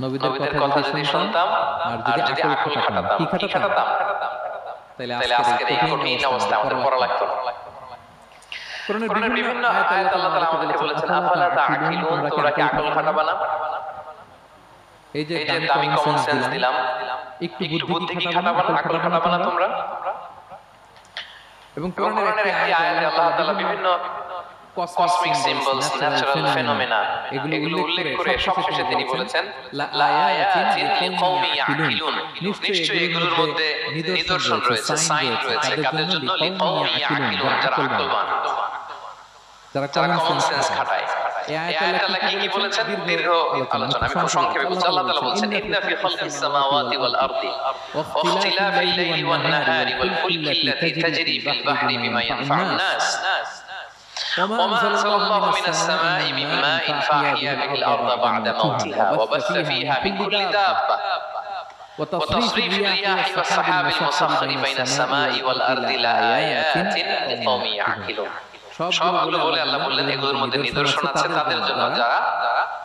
নবীদের কথা যদি শুনতাম আর যদি আকল খাটাতাম, কি খাটাতাম? তাহলে আজকের এই কঠিন অবস্থা আমাদের পড়া লাগতো না। কোরআনের বিভিন্ন আয়াত আল্লাহ তাআলা আমাদেরকে বলেছেন আফালা তাআকিলুন, তোমরা কি আকল খাটাবা না? এই যে আমি কমন সেন্স দিলাম, একটু বুদ্ধি কি খাটাবা না, আকল খাটাবা না তোমরা? এবং কোরআনের একটি আয়াতে আল্লাহ তাআলা বিভিন্ন কসমিক সিম্বলস, ন্যাচারাল ফেনোমেনা এগুলো উল্লেখ করে সবশেষে তিনি বলেছেন লা আয়াতিন লিকওমি ইয়াকিলুন, নিশ্চয়ই এগুলোর মধ্যে নিদর্শন রয়েছে, সাইন রয়েছে কাদের জন্য? লিকওমি ইয়াকিলুন, যারা আকলবান, যারা কমন সেন্স খাটায়। এই আয়াতে আল্লাহ কি বলেছেন? দীর্ঘ আলোচনা, আমি খুব সংক্ষেপে বলছি। আল্লাহ তাআলা বলেছেন ইন্না ফি খালকিস সামাওয়াতি ওয়াল আরদি ওয়া ইখতিলাফিল লাইলি ওয়ান নাহারি ওয়াল ফুলকি আল্লাতী তাজরি ফিল বাহরি বিমা ইয়ানফা'ুন নাস وما أنزل الله من السماء من ماء فأحيا به الأرض بعد موتها وبث فيها من كل دابة وتصريف الرياح والسحاب المسخر بين السماء والأرض لآيات لقوم يعقلون। সবগুলো বলে আল্লাহ বললেন এগুলোর মধ্যে নিদর্শন আছে তাদের জন্য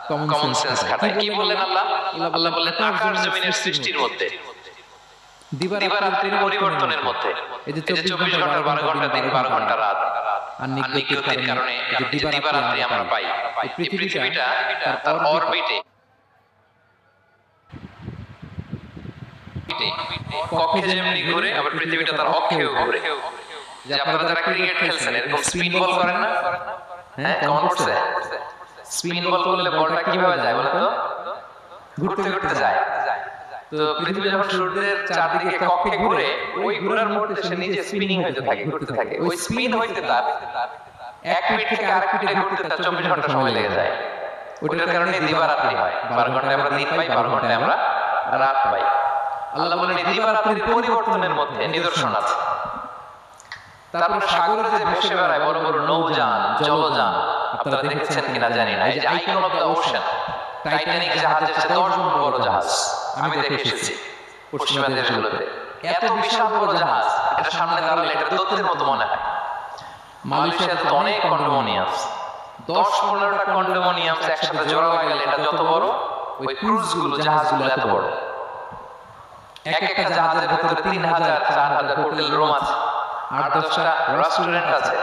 কমন সেন্স খাটায়। কি বললেন আল্লাহ? আল্লাহ বললেন আকাশ জমিনের সৃষ্টির মধ্যে, দিবারাত্রির পরিবর্তনের মধ্যে, এই যে 24 ঘন্টা 12 ঘন্টা দিন 12 ঘন্টা রাত আর নিগতির কারণে যে দিবারাত্রি আমরা পাই, এই পৃথিবীটা তার অরবিটে কক্ষে যেমনি ঘুরে, আবার পৃথিবীটা তার অক্ষেও ঘুরে। যে আপনারা যারা ক্রিকেট খেলছেন এরকম স্পিন বল করেন না? হ্যাঁ, কেমন করছে? স্পিন বল করলে বলটা কিভাবে যায় বলেন তো? ঘুরতে ঘুরতে যায়। তো পৃথিবী যখন সূর্যের চারদিকে কক্ষে ঘুরে, ওই ঘোরার মুহূর্তে সে নিজে স্পিনিং হইতে থাকে, ঘুরতে থাকে। ওই স্পিন হইতে তার এক পিঠ থেকে আরেক পিঠে ঘুরতে তার 24 ঘন্টা সময় লেগে যায়। ওটার কারণে দিবারাত্রি হয়। 12 ঘন্টায় আমরা দিন পাই, 12 ঘন্টায় আমরা রাত পাই। আল্লাহ বলেন এই দিবারাত্রির পরিবর্তনের মধ্যে নিদর্শন আছে। তারপরে সাগরে যে ভেসে বেড়ায় বড় বড় নৌযান, জলযান, আপনারা দেখেছেন কিনা জানি না, এই যে icon of the ocean, Titanic জাহাজের চেয়ে 10 গুণ বড় জাহাজ, আমি দেখে এসেছি পশ্চিমা দেশগুলোতে। এত বিশাল বড় জাহাজ, এটা সামনে দাঁড়ালে এটা দৈত্যের মতো মনে হয়। মালয়েশিয়াতে তো অনেক কন্ডোমিনিয়ামস, 10-15টা কন্ডোমিনিয়ামস একসাথে জোড়া হয়ে গেলে এটা যত বড়, ওই ক্রুজগুলো, জাহাজগুলো এত বড়। এক একটা জাহাজের ভিতরে 3000-4000 হোটেল রুম আছে, 8-10টা রেস্টুরেন্ট আছে,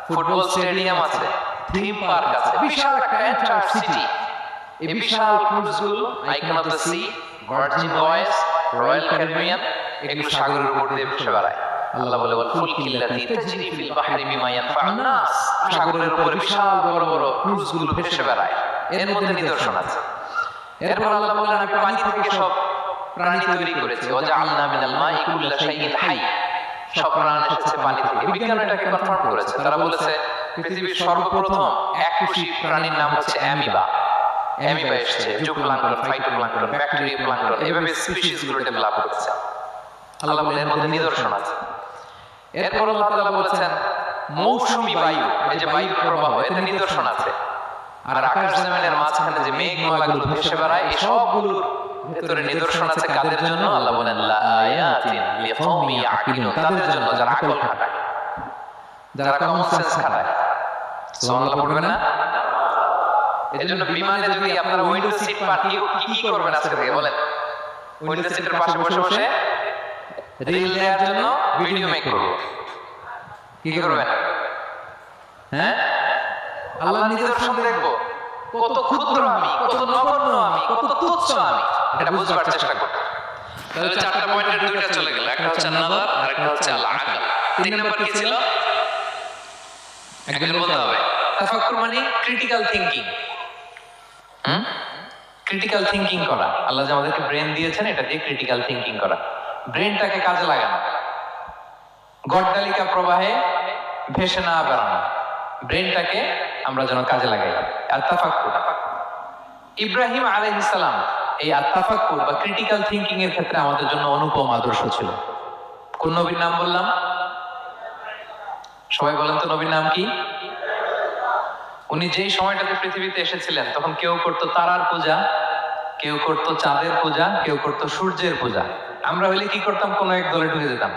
ফুটবল স্টেডিয়াম আছে, থিম পার্ক আছে, বিশাল একটা এন্টায়ার সিটি। এই বিশাল ক্রুজগুলো Icon of the Sea, Virgin Voyage, Royal Caribbean, এগুলো সাগরের উপর দিয়ে ভেসে বেড়ায়। আল্লাহ বলে ওয়াল ফুলকিল্লাতি তাজরি ফিল বাহরি বিমা ইয়ানফাউন নাস, সাগরের উপর বিশাল বড় বড় ক্রুজগুলো ভেসে বেড়ায়, এর মধ্যে নিদর্শন আছে। এরপর আল্লাহ বলেন আমি পানি থেকে সব প্রাণী তৈরি করেছি, ওয়াজআলনা মিনাল মাই কুল্লা শাইইন হাই, সব প্রাণ এসেছে পানি থেকে। বিজ্ঞান এটাকে কনফার্ম করেছে, তারা বলেছে পৃথিবীর সর্বপ্রথম এককোষী প্রাণীর নাম হচ্ছে অ্যামিবা। অ্যামিবা এসেছে, জুপ্লাঙ্কটন, ফাইটোপ্লাঙ্কটন, ব্যাকটেরিয়া প্লাঙ্কটন, এভাবে স্পিসিস গুলো ডেভেলপ হচ্ছে। আল্লাহ বলেন এর মধ্যে নিদর্শন আছে। এরপর আল্লাহ তাআলা বলেছেন মৌসুমী বায়ু, এই যে বায়ু প্রবাহ, এতে নিদর্শন আছে। আর আকাশ জমিনের মাঝখানে যে মেঘমালাগুলো ভেসে বেড়ায়, এই সবগুলোর ভিতরে নিদর্শন আছে কাদের জন্য? আল্লাহ বলেন লা আয়াতিন লিকাওমি ইয়াকিলুন, তাদের জন্য যারা আকল খাটায়, যারা কমন সেন্স খাটায়। সুবহানাল্লাহ পড়বেন না? এজন্য বিমানে যদি আপনারা উইন্ডো সিট পান, কি করবেন আজকে থেকে বলেন? উইন্ডো সিটের পাশে বসে বসে রিল দেওয়ার জন্য ভিডিও মেক করব। কি করবেন? হ্যাঁ, আল্লাহর নিদর্শন দেখব, কত ক্ষুদ্র আমি, কত নগণ্য আমি, কত তুচ্ছ আমি, এটা বুঝবার চেষ্টা করব। তাহলে 4টা পয়েন্টের 2টা চলে গেল, একটা হচ্ছে নাযার আর একটা হচ্ছে আল আকল। 3 নাম্বার কি ছিল? একজনের বলতে হবে। তাফাক্কুর মানে ক্রিটিক্যাল থিংকিং। ক্রিটিক্যাল থিংকিং করা। আল্লাহ যে আমাদেরকে ব্রেন দিয়েছেন, এটা দিয়ে ক্রিটিক্যাল থিংকিং করা, ব্রেনটাকে কাজে লাগানো, গড্ডালিকা প্রবাহে ভেসে না বেড়ানো, ব্রেনটাকে আমরা যেন কাজে লাগাই। আর তাফাক্কুর, ইব্রাহিম আলাইহিস সালাম এই আত-তাফাক্কুর বা ক্রিটিক্যাল থিংকিং এর ক্ষেত্রে আমাদের জন্য অনুপম আদর্শ ছিল। কোন নবীর নাম বললাম? সবাই বলেন তো নবীর নাম কি? উনি যেই সময়টাতে পৃথিবীতে এসেছিলেন তখন কেউ করতো তারার পূজা, কেউ করতো চাঁদের পূজা, কেউ করতো সূর্যের পূজা। আমরা হইলে কি করতাম? কোন এক দলে ঢুকে যেতাম।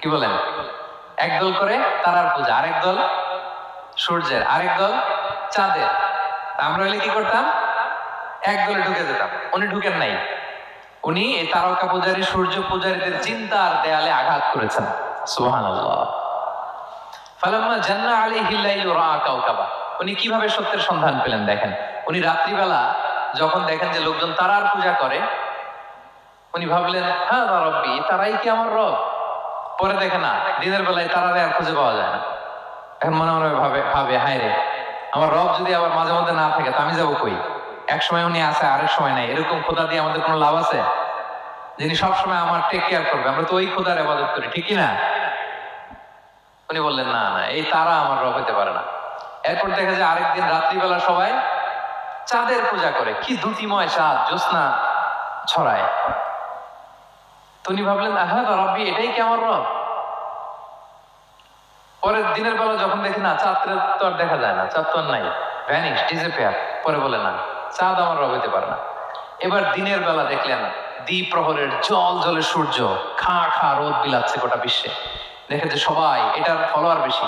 কি বলেন? এক দল করে তারার পূজা, আরেক দল সূর্যের, আরেক দল চাঁদের। আমরা হইলে কি করতাম? এক দলে ঢুকে যেতাম। উনি ঢুকেন নাই, উনি এই তারকা পূজারী, সূর্য পূজারীদের চিন্তার দেয়ালে আঘাত করেছেন। সুবহানাল্লাহ। ফালাম্মা জান্না আলাইহিল লাইলু রাআ কাওকাবা, উনি কিভাবে সত্যের সন্ধান পেলেন দেখেন। উনি রাত্রিবেলা যখন দেখেন যে লোকজন তারার পূজা করে, উনি ভাবলেন হ্যাঁ রব্বি, তারাই কি আমার রব? পরে দেখে না, দিনের বেলায় তারারে আর খুঁজে পাওয়া যায় না। এখন মনে মনে ভাবে হায় রে, আমার রব যদি আবার মাঝে মধ্যে না থাকে তো আমি যাবো কই? এক সময় উনি আছে, আরেক সময় নাই। এরকম খোদা দিয়ে আমাদের কোনো লাভ আছে? যিনি সবসময় আমার টেক কেয়ার করবে, আমরা তো ওই খোদার ইবাদত করি, ঠিক কি না? উনি বললেন না না, এই তারা আমার রব হতে পারে না। এরপর দেখা যায় আরেকদিন রাত্রিবেলা সবাই চাঁদের পূজা করে, কি দ্যুতিময় চাঁদ, জ্যোৎস্না ছড়ায়। তো উনি ভাবলেন হ্যাঁ রব্বি, এটাই কি আমার রব? পরের দিনের বেলা যখন দেখি না, চাঁদ তো আর দেখা যায় না, চাঁদ তো আর নাই, ভ্যানিশ, ডিসঅ্যাপিয়ার। পরে বলে না, চাঁদ আমার রব হতে পারে না। এবার দিনের বেলা দেখলেন দ্বি প্রহরের জল জলে সূর্য খা খা রোদ বিলাচ্ছে গোটা বিশ্বে। দেখে যে সবাই, এটার ফলোয়ার বেশি,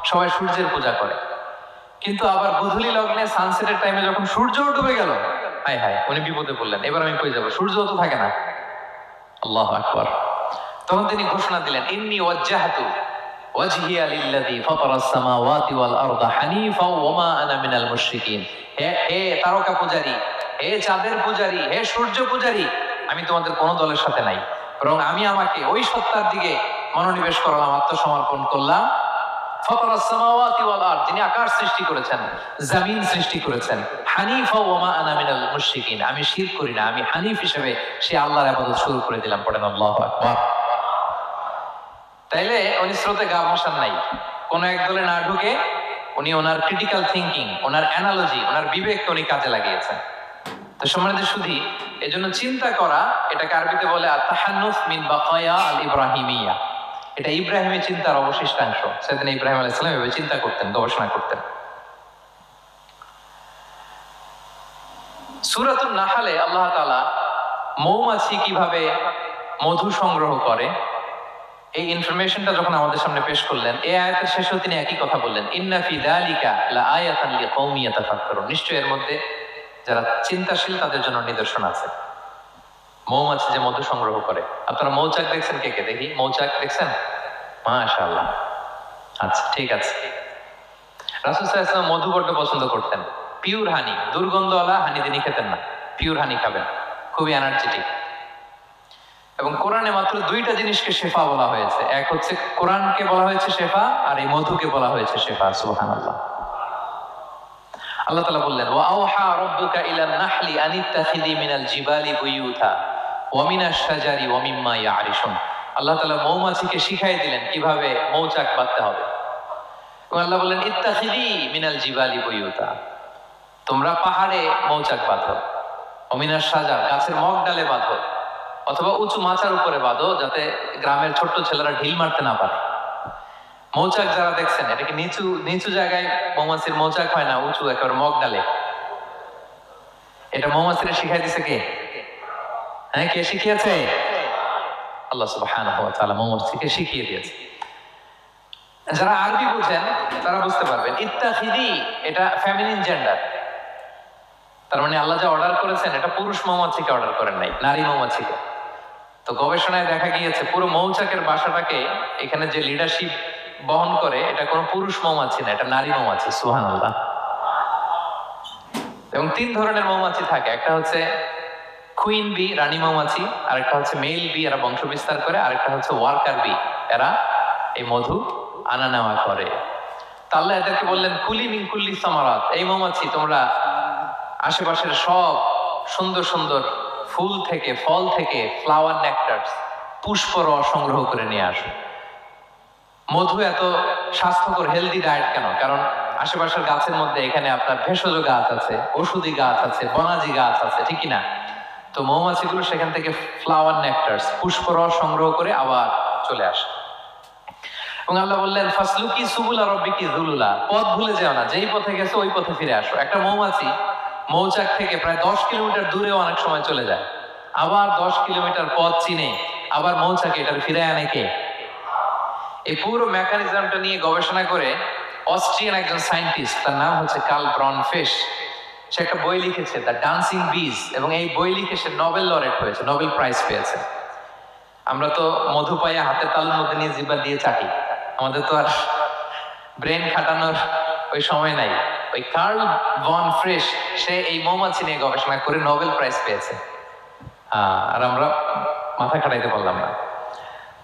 সবাই সূর্যের পূজা করে। কিন্তু আবার গোধূলি লগ্নে সানসেটের টাইমে যখন সূর্য ডুবে গেল, হায় হায়, উনি বিপদে পড়লেন, এবার আমি কই যাব, সূর্য তো থাকে না। আল্লাহু আকবার। তখন তিনি ঘোষণা দিলেন, ইন্নী ওয়াজ্জাহতু ওয়াজহিয়া লিল্লাযী ফাতারাস সামাওয়াতি ওয়াল আরদা হানিফা ওয়া মা আনা মিনাল মুশরিকিন। হে তারকা পূজারী, হে চাঁদের পূজারী, হে সূর্য পূজারী, আমি তোমাদের কোন দলের সাথে নাই, বরং আমি আমাকে ওই সত্তার দিকে মনোনিবেশ করলাম, আত্মসমর্পণ করলাম। ফাতারাস সামাওয়াতি ওয়াল আরদ, যিনি আকাশ সৃষ্টি করেছেন, জমিন সৃষ্টি করেছেন। হানিফা ওয়া মা আনা মিনাল মুশরিকিন, আমি শিরক করি না, আমি হানিফ হিসেবে সে আল্লাহর ইবাদত শুরু করে দিলাম। পড়েন আল্লাহু আকবার। তাইলে উনি স্রোতে গা ভাসান নাই, কোন এক দলে না ঢুকে উনি ওনার ক্রিটিক্যাল থিঙ্কিং, ওনার অ্যানালজি, ওনার বিবেককে উনি কাজে লাগিয়েছেন। তো সম্মানিত সুধী, এজন্য চিন্তা করা, এটাকে আরবিতে বলে আত-তাহান্নুস মিন বাকায়া আল ইব্রাহিমিয়া। এটা ইব্রাহিমী চিন্তার অবশিষ্টাংশ। সেদিন ইব্রাহিম আলাইহিস সালাম এভাবে চিন্তা করতেন, গবেষণা করতেন। সূরাতুন নাহলে আল্লাহ তাআলা মৌমাছি কিভাবে মধু সংগ্রহ করে এই ইনফরমেশনটা যখন আমাদের সামনে পেশ করলেন, এই আয়াতের শেষেও তিনি একই কথা বললেন, ইন্না ফি যালিকা লাআয়াতান লিকাওমিন ইয়াতাফাক্কারুন। নিশ্চয়ই এর মধ্যে যারা চিন্তাশীল তাদের জন্য নিদর্শন আছে। মৌমাছি যে মধু সংগ্রহ করে, আপনারা মৌচাক দেখছেন? কে কে দেখি মৌচাক দেখছেন? মাশাআল্লাহ, আচ্ছা ঠিক আছে। রাসূল সাল্লাল্লাহু আলাইহি ওয়াসাল্লাম মধু বড় পছন্দ করতেন। পিওর হানি, দুর্গন্ধওয়ালা হানি তিনি খেতেন না, পিওর হানি খাবেন, খুবই এনার্জেটিক। এবং কোরআনে মাত্র দুইটা জিনিসকে শেফা বলা হয়েছে, এক হচ্ছে কোরআনকে বলা হয়েছে শেফা, আর এই মধুকে বলা হয়েছে শেফা। সুবহানাল্লাহ। আল্লাহ তাআলা বললেন, ওয়া আওহা রাব্বুকা ইলান নাহলি আনিত্তাখিযি মিনাল জিবালি বুয়ুতা ওয়া মিনাশ শাজারি ওয়া মিম্মা ইয়ারিশুন। আল্লাহ তাআলা মৌমাছিকে শিখাই দিলেন কিভাবে মৌচাক বাঁধতে হবে। এবং আল্লাহ বললেন, ইত্তাখিযি মিনাল জিবালি বুয়ুতা, তোমরা পাহাড়ে মৌচাক বাঁধো, ওয়া মিনাশ শাজার, গাছের মগ ডালে বাঁধো, অথবা উঁচু মাচার উপরে বাঁধো, যাতে গ্রামের ছোট্ট ছেলেরা ঢিল মারতে না পারে। মৌচাক যারা দেখছেন, এটা কি নিচু নিচু জায়গায় মৌমাছির মৌচাক হয় না, উঁচু একেবারে মগ ডালে। এটা মৌমাছিরা শিখাই দিছে কে? হ্যাঁ, কে শিখিয়েছে? আল্লাহ সুবহানাহু ওয়া তাআলা মৌমাছিকে শিখিয়ে দিয়েছে। যারা আরবি বুঝেন তারা বুঝতে পারবেন, ইত্তাখিদি এটা ফেমিনিন জেন্ডার। তার মানে আল্লাহ যা অর্ডার করেছেন, এটা পুরুষ মৌমাছিকে অর্ডার করেন নাই, নারী মৌমাছিকে। তো গবেষণায় দেখা গিয়েছে পুরো মৌচাকের বাসাটাকে এখানে যে লিডারশিপ বহন করে, এটা কোনো পুরুষ মৌমাছি না, এটা নারী মৌমাছি। সুবহানাল্লাহ। এবং তিন ধরনের মৌমাছি থাকে, একটা হচ্ছে কুইন বি, রানী মৌমাছি, আরেকটা হচ্ছে মেল বি, এরা বংশ বিস্তার করে, আরেকটা হচ্ছে ওয়ার্কার বি, এরা এই মধু আনা নেওয়া করে। তা আল্লাহ এদেরকে বললেন, কুলি মিন কুল্লি সামারাত, এই মৌমাছি তোমরা আশেপাশের সব সুন্দর সুন্দর ফুল থেকে, ফল থেকে, ফ্লাওয়ার নেকটারস, পুষ্প রস সংগ্রহ করে নিয়ে আসো। মধু এত স্বাস্থ্যকর, হেলদি ডায়েট কেন? কারণ আশেপাশের গাছের মধ্যে এখানে আপনার ভেষজ গাছ আছে, ওষুধি গাছ আছে, বনাজি গাছ আছে, ঠিক না? তো মৌমাছিগুলো সেখান থেকে ফ্লাওয়ার নেকটারস, পুষ্প রস সংগ্রহ করে আবার চলে আসে। এবং আল্লাহ বললেন, ফাসলুকি সুবুলা রাব্বিকি যুলুলা, পথ ভুলে যাও না, যেই পথে গেছো ওই পথে ফিরে আসো। একটা মৌমাছি মৌচাক থেকে প্রায় 10 কিলোমিটার দূরেও অনেক সময় চলে যায়, আবার 10 কিলোমিটার পথ চিনে আবার মৌচাকে এটা ফিরে আনে কে? এই পুরো মেকানিজমটা নিয়ে গবেষণা করে অস্ট্রিয়ান একজন সায়েন্টিস্ট, তার নাম হচ্ছে কার্ল ব্রনফিশ, সে একটা বই লিখেছে, দ্য ডান্সিং বিজ, এবং এই বই লিখে সে নোবেল লরেট হয়েছে, নোবেল প্রাইজ পেয়েছে। আমরা তো মধু পাইয়া হাতের তালুর মধ্যে নিয়ে জিহ্বা দিয়ে চাটি, আমাদের তো আর ব্রেন খাটানোর ওই সময় নাই। ওই কার্ল ব্রনফিশ সে এই মৌমাছি নিয়ে গবেষণা করে নোবেল প্রাইজ পেয়েছে, আর আমরা মাথা খাটাইতে পারলাম না।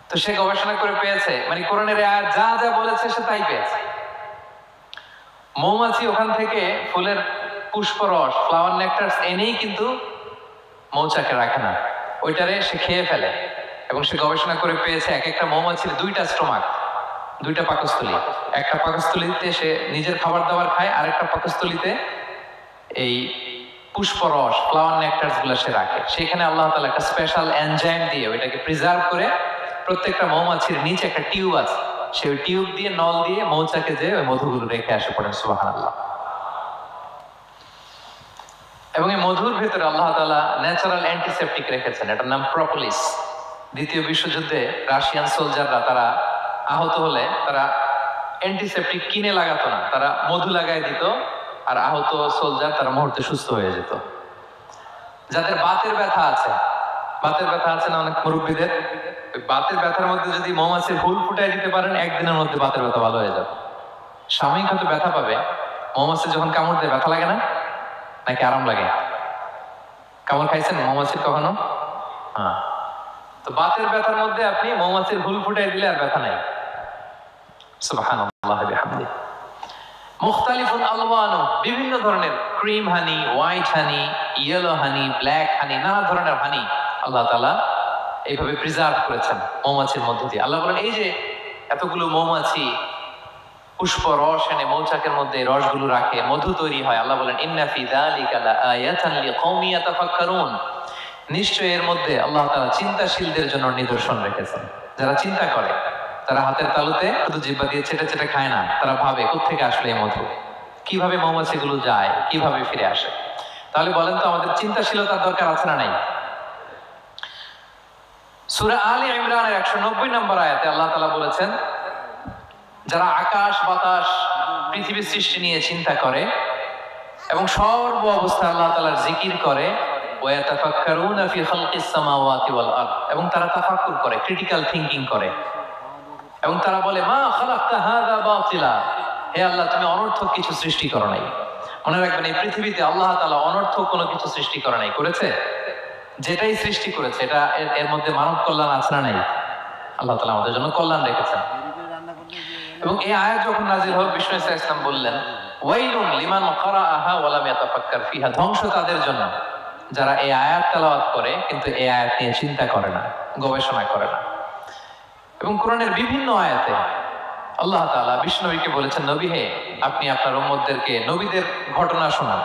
তো সে গবেষণা করে পেয়েছে, মানে কোরআনের আয়াত যা যা বলেছে সে তাই পেয়েছে। মৌমাছি ওখান থেকে ফুলের পুষ্পরস, ফ্লাওয়ার নেকটারস এনেই কিন্তু মৌচাকে রাখে না, ওইটারে সে খেয়ে ফেলে। এবং সে গবেষণা করে পেয়েছে এক একটা মৌমাছির দুইটা স্টোমাক, দুইটা পাকস্থলী। একটা পাকস্থলীতে সে নিজের খাবার দাবার খায়, আরেকটা পাকস্থলীতে এই পুষ্পরস, ফ্লাওয়ার নেকটারস গুলো সে রাখে। সেখানে আল্লাহ তাআলা একটা স্পেশাল এনজাইম দিয়ে ওইটাকে প্রিজার্ভ করে, প্রত্যেকটা মৌমাছির নিচে একটা টিউব আছে, সেই টিউব দিয়ে নল দিয়ে মৌচাকে যে ওই মধুগুলো রেখে আসে। পড়েন সুবহানাল্লাহ। এবং এই মধুর ভেতরে আল্লাহ তাআলা ন্যাচারাল অ্যান্টিসেপটিক রেখেছেন, এটার নাম প্রপোলিস। দ্বিতীয় বিশ্বযুদ্ধে রাশিয়ান সোলজাররা তারা আহত হলে তারা অ্যান্টিসেপটিক কিনে লাগাতো না, তারা মধু লাগাই দিত, আর আহত সোলজার তারা মুহূর্তে সুস্থ হয়ে যেত। যাদের বাতের ব্যথা আছে, বাতের ব্যথা আছে না অনেক মুরব্বীদের, বাতের ব্যথার মধ্যে যদি মৌমাছির হুল ফুটাই দিতে পারেন, একদিনের মধ্যে বাতের ব্যথা ভালো হয়ে যাবে। সাময়িক হয়তো ব্যথা পাবে, মৌমাছি যখন কামড় দেয় ব্যথা লাগে না, নাকি আরাম লাগে? কামড় খাইছেন মৌমাছির কখনো? হ্যাঁ। তো বাতের ব্যথার মধ্যে আপনি মৌমাছির হুল ফুটাই দিলে আর ব্যথা নাই। সুবহানাল্লাহ বিহামদিহি। মুখতালিফুন আলওয়ানু, বিভিন্ন ধরনের ক্রিম হানি, হোয়াইট হানি, ইয়েলো হানি, ব্ল্যাক হানি, নানা ধরনের হানি আল্লাহ তাআলা এইভাবে প্রিজার্ভ করেছেন মৌমাছির মধ্যে দিয়ে। আল্লাহ বলেন এই যে এতগুলো মৌমাছি পুষ্প রস এনে মৌচাকের মধ্যে রসগুলো রাখে, মধু তৈরি হয়। আল্লাহ বলেন ইন্না ফি যালিকা লাআয়াতান লিকওমি ইয়াতাফাক্কারুন, নিশ্চয়ই এর মধ্যে আল্লাহ তাআলা চিন্তাশীলদের জন্য নিদর্শন রেখেছেন। যারা চিন্তা করে, তারা হাতের তালুতে শুধু জিহ্বা দিয়ে ছেটে ছেটে খায় না, তারা ভাবে কোত্থেকে আসলে এই মধু, কিভাবে মৌমাছিগুলো যায়, কিভাবে ফিরে আসে। তাহলে বলেন তো আমাদের চিন্তাশীলতার দরকার আছে না নাই? সূরা আলে ইমরানের 190 নম্বর আয়াতে আল্লাহ তাআলা বলেছেন, যারা আকাশ বাতাস পৃথিবীর সৃষ্টি নিয়ে চিন্তা করে এবং সর্ব অবস্থায় আল্লাহ তাআলার জিকির করে, ওয়া ইয়াতাফাক্কারুনা ফি খালকিস সামাওয়াতি ওয়াল আরদ, এবং তারা তাফাক্কুর করে, ক্রিটিক্যাল থিংকিং করে, এবং তারা বলে মা খালাকতা হাযা বাতিলা, হে আল্লাহ তুমি অনর্থক কিছু সৃষ্টি করো নাই। মনে রাখবেন এই পৃথিবীতে আল্লাহ তাআলা অনর্থক কোনো কিছু সৃষ্টি করে নাই, করেছে? যেটাই সৃষ্টি করেছে এটা এর মধ্যে মানব কল্যাণ আছে না নাই? আল্লাহ তাআলা আমাদের জন্য কল্যাণ রেখেছেন। এবং এই আয়াত যখন নাযিল হল, বিষ্ণু ইসা ইসলাম বললেন ওয়াইলুন লিমান ক্বারাআহা ওয়া লাম ইয়াতাফাক্কার ফিহা, ধ্বংস তাদের জন্য যারা এই আয়াত তেলাওয়াত করে কিন্তু এই আয়াত নিয়ে চিন্তা করে না, গবেষণা করে না। এবং কোরআনের বিভিন্ন আয়াতে আল্লাহ তাআলা বিষ্ণুকে বলেছেন, নবী হে আপনি আপনার উম্মতদেরকে নবীদের ঘটনা শোনান।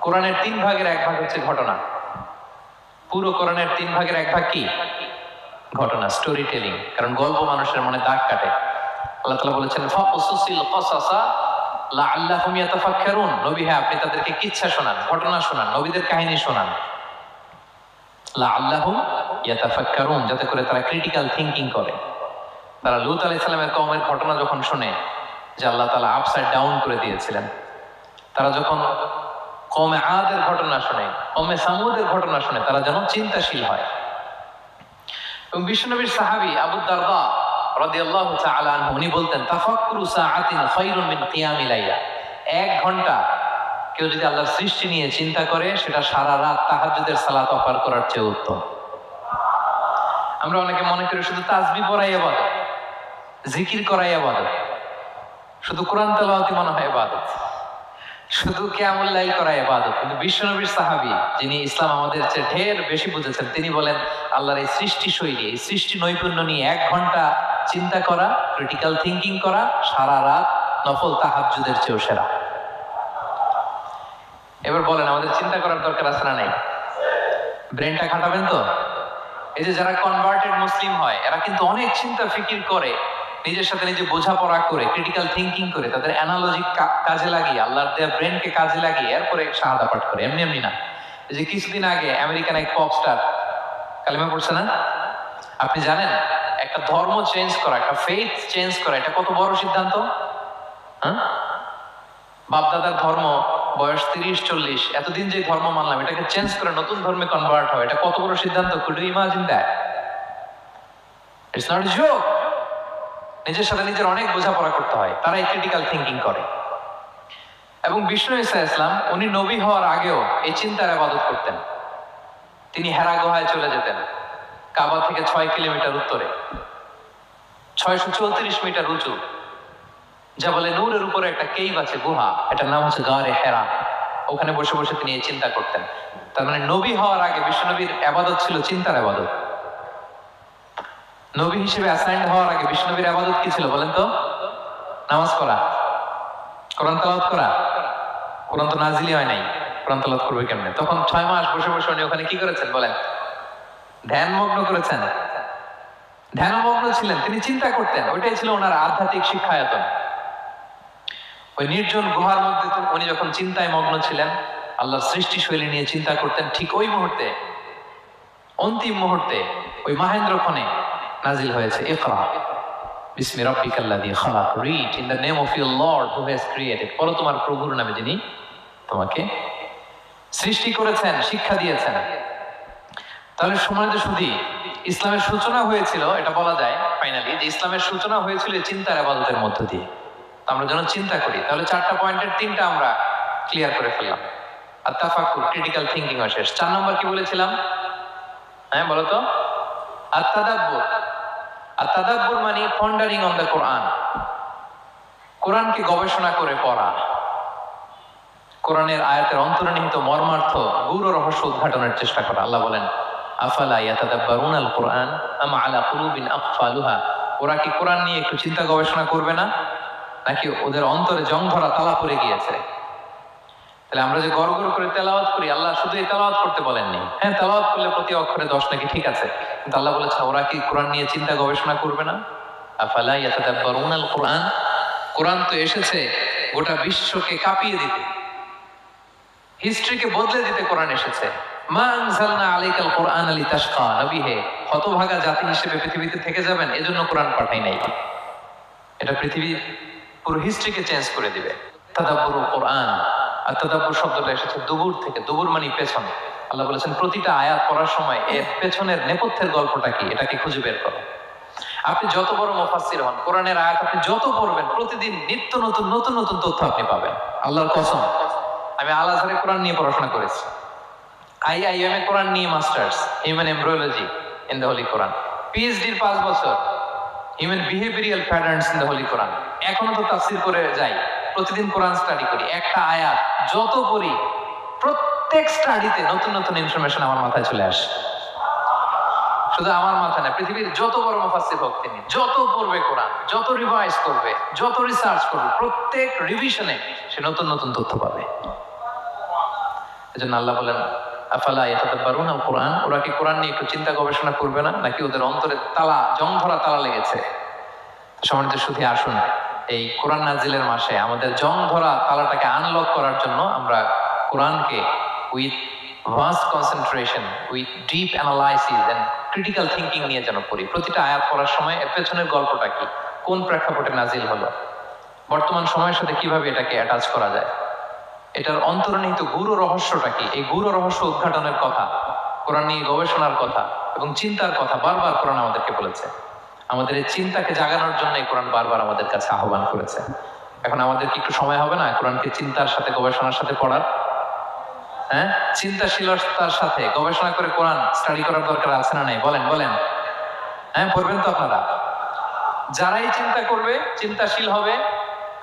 কোরআনের 3 ভাগের 1 ভাগ হচ্ছে ঘটনা। পুরো কোরআনের 3 ভাগের 1 ভাগ কি? ঘটনা, স্টোরি টেলিং। কারণ গল্প মানুষের মনে দাগ কাটে। আল্লাহ তাআলা বলেছেন ফাকুসুসিল কসাসা লাআল্লাহুম ইয়াতাফাক্কারুন, নবী হে আপনি তাদেরকে কিচ্ছা শোনান, ঘটনা শোনান, নবীদের কাহিনী শোনান। লাআল্লাহুম ইয়াতাফাক্কারুন, যাতে করে তারা ক্রিটিক্যাল থিংকিং করে। তারা লূত আলাইহিস সালামের কওমের ঘটনা যখন শুনে যে আল্লাহ তাআলা আপসাইড ডাউন করে দিয়েছিলেন, তারা যখন কওমে আদের ঘটনা শুনে, কওমে সামুদের ঘটনা শুনে, তারা যেন চিন্তাশীল হয়। এবং বিশ্বনবীর সাহাবী আবু দারদা রাদিয়াল্লাহু তাআলা আনহু উনি বলতেন তাফাক্কুরু সাআতিন খায়রুম মিন কিয়ামি লাইলা, 1 ঘন্টা কেউ যদি আল্লাহর সৃষ্টি নিয়ে চিন্তা করে সেটা সারা রাত তাহাজ্জুদের সালাত অফার করার চেয়ে উত্তম। আমরা অনেকে মনে করি শুধু তাসবিহ পড়াই ইবাদত, জিকির করাই ইবাদত, শুধু কোরআন তেলাওয়াতই মনে হয় ইবাদত, শুধু কিয়ামুল লাইল করা ইবাদত। কিন্তু বিশ্বনবীর সাহাবী যিনি ইসলাম আমাদের চেয়ে ঢের বেশি বুঝেছেন, তিনি বলেন আল্লাহর এই সৃষ্টি শৈলী, এই সৃষ্টি নৈপুণ্য নিয়ে 1 ঘন্টা চিন্তা করা, ক্রিটিক্যাল থিংকিং করা, সারা রাত নফল তাহাজ্জুদের চেয়েও সেরা। এবার বলেন আমাদের চিন্তা করার দরকার আছে না নাই? ব্রেনটা খাটাবেন তো? এই যে যারা কনভার্টেড মুসলিম হয় এরা কিন্তু অনেক চিন্তা ফিকির করে, নিজের সাথে নিজে বোঝাপড়া করে, ক্রিটিক্যাল থিংকিং করে, তাদের অ্যানালজি কাজে লাগিয়ে, আল্লাহর দেয়া ব্রেনকে কাজে লাগিয়ে এরপরে শাহাদা পাঠ করে, এমনি এমনি না। এই যে কিছুদিন আগে আমেরিকান এক পপ স্টার কালিমা পড়ছে না? আপনি জানেন একটা ধর্ম চেঞ্জ করা, একটা ফেথ চেঞ্জ করা, এটা কত বড় সিদ্ধান্ত? হ্যাঁ, বাপদাদার ধর্ম বয়স 30-40, এতদিন যে ধর্ম মানলাম এটাকে চেঞ্জ করে নতুন ধর্মে কনভার্ট হয়, এটা কত বড় সিদ্ধান্ত? Could you imagine that? It's not a joke. নিজের সাথে নিজের অনেক বোঝাপড়া করতে হয়, তারা এই ক্রিটিক্যাল থিংকিং করে। এবং বিষ্ণু ঈসা ইসলাম উনি নবী হওয়ার আগেও এই চিন্তার ইবাদত করতেন। তিনি হেরা গুহায় চলে যেতেন, কাবা থেকে 6 কিলোমিটার উত্তরে, 634 মিটার উঁচু জাবালে নূরের উপরে একটা কেইভ আছে, গুহা, এটার নাম হচ্ছে গারে হেরা। ওখানে বসে বসে তিনি এই চিন্তা করতেন। তার মানে নবী হওয়ার আগে বিশ্বনবীর ইবাদত ছিল চিন্তার ইবাদত। নবী হিসেবে অ্যাসাইন্ড হওয়ার আগে বিশ্বনবীর ইবাদত কি ছিল বলেন তো? নামাজ পড়া, কোরআন তেলাওয়াত করা। কোরআন তো নাজিলই হয় নাই, কোরআন তেলাওয়াত করবে কেমনে? তখন 6 মাস বসে বসে উনি ওখানে কি করেছেন বলেন? ধ্যানমগ্ন করেছেন, ধ্যানমগ্ন ছিলেন, তিনি চিন্তা করতেন। ওইটাই ছিল ওনার আধ্যাত্মিক শিক্ষায়তন। ওই নির্জন গুহার মধ্যে উনি যখন চিন্তায় মগ্ন ছিলেন, আল্লাহর সৃষ্টি শৈলী নিয়ে চিন্তা করতেন, ঠিক ওই মুহূর্তে, অন্তিম মুহূর্তে ওই মাহেন্দ্রক্ষণে নাজিল হয়েছে ইকরা বিসমি রাব্বিকাল্লাযী খালাক, read in the name of your Lord who has created, পড়ো তোমার প্রভুর নামে যিনি তোমাকে সৃষ্টি করেছেন, শিক্ষা দিয়েছেন। তাহলে সম্মানিত সুধী, ইসলামের সূচনা হয়েছিল, এটা বলা যায় ফাইনালি যে ইসলামের সূচনা হয়েছিল চিন্তার ইবাদতের মধ্য দিয়ে। আমরা যেন চিন্তা করি, তাহলে 4টা পয়েন্টের 3টা আমরা ক্লিয়ার করে ফেললাম। আর তাফাক্কুর, ক্রিটিক্যাল থিঙ্কিং শেষ। 4 নম্বর কি বলেছিলাম? হ্যাঁ বলো তো। আত-তাদাব্বুর। আত-তাদাব্বুর মানে পন্ডারিং অন দ্য কোরআন, কোরআনকে গবেষণা করে পড়া, কোরআনের আয়াতের অন্তর্নিহিত মর্মার্থ, গূঢ় রহস্য উদ্ঘাটনের চেষ্টা করা। আল্লাহ বলেন আফালা ইয়াতাদাব্বারুনাল কোরআন আম আলা কুলুবিন আকফালুহা, ওরা কি কোরআন নিয়ে একটু চিন্তা গবেষণা করবে না, নাকি ওদের অন্তরে জং ধরা তালা পড়ে গিয়েছে? তাহলে আমরা যে গড় গড় করে তেলাওয়াত করি, আল্লাহ শুধু এই তেলাওয়াত করতে বলেননি। হ্যাঁ, তেলাওয়াত করলে প্রতি অক্ষরে 10 নাকি ঠিক আছে, কিন্তু আল্লাহ বলেছেন ওরা কি কোরআন নিয়ে চিন্তা গবেষণা করবে না? আফালা ইয়াতাদাব্বারুনাল কোরআন, কোরআন তো এসেছে গোটা বিশ্বকে কাঁপিয়ে দিতে, হিস্ট্রিকে বদলে দিতে কোরআন এসেছে। মা আনজালনা আলাইকাল কোরআন লিতাশকা, নবী হে হতভাগা জাতি হিসেবে পৃথিবীতে থেকে যাবেন এজন্য কোরআন পাঠাই নাই। এটা পৃথিবীর পুরো হিস্ট্রিকে চেঞ্জ করে দিবে। তাদাব্বুরুল কোরআন, আর তাদাব্বুর শব্দটা এসেছে দুবুর থেকে, দুবুর মানে পেছন। আল্লাহ বলেছেন প্রতিটা আয়াত পড়ার সময় এর পেছনের নেপথ্যের গল্পটা কি এটাকে খুঁজে বের করো। আপনি যত বড় মুফাসসির হন, কোরআনের আয়াত আপনি যত পড়বেন প্রতিদিন নিত্য নতুন নতুন নতুন তথ্য আপনি পাবেন। আল্লাহর কসম, আমি আল আজহারে কোরআন নিয়ে পড়াশোনা করেছি, IIM এ কোরআন নিয়ে masters, human embryology in the holy Quran, PhD-র 5 বছর, human behavioural patterns in the holy Quran. এখনো তো তাফসীর করে যাই, প্রতিদিন কোরআন স্টাডি করি, একটা আয়াত যত পড়ি প্রত্যেক স্টাডিতে নতুন নতুন ইনফরমেশন আমার মাথায় চলে আসে। শুধু আমার মাথায় না, পৃথিবীর যত বড় মুফাসসির হোক তিনি, যত পড়বে কোরআন, যত রিভাইজ করবে, যত রিসার্চ করবে, প্রত্যেক রিভিশনে সে নতুন নতুন তথ্য পাবে। এজন্য আল্লাহ বলেন আফালা ইয়াতাদাব্বারুনাল কোরআন, ওরা কি কোরআন নিয়ে একটু চিন্তা গবেষণা করবে না, নাকি ওদের অন্তরে তালা, জং ধরা তালা লেগেছে? সম্মানিত সুধী, আসুন এই কোরআন নাজিলের মাসে আমাদের জং ধরা তালাটাকে আনলক করার জন্য আমরা কোরআনকে with vast concentration, with deep analysis and critical thinking নিয়ে যেন পড়ি। প্রতিটা আয়াত পড়ার সময় এর পেছনের গল্পটা কি, কোন প্রেক্ষাপটে নাজিল হলো, বর্তমান সময়ের সাথে কিভাবে এটাকে অ্যাটাচ করা যায়, এটার অন্তর্নিহিত গূঢ় রহস্যটা কি, এই গূঢ় রহস্য উদ্ঘাটনের কথা, কোরআন নিয়ে গবেষণার কথা এবং চিন্তার কথা বারবার কোরআন আমাদেরকে বলেছে। আমাদের এই চিন্তাকে জাগানোর জন্য এই কোরআন বারবার আমাদের কাছে আহ্বান করেছে। এখন আমাদের কি একটু সময় হবে না কোরআনকে চিন্তার সাথে গবেষণার সাথে পড়ার? হ্যাঁ, চিন্তাশীলতার সাথে গবেষণা করে কোরআন স্টাডি করার দরকার আছে না নাই? বলেন বলেন। হ্যাঁ, পড়বেন তো আপনারা? যারাই চিন্তা করবে, চিন্তাশীল হবে,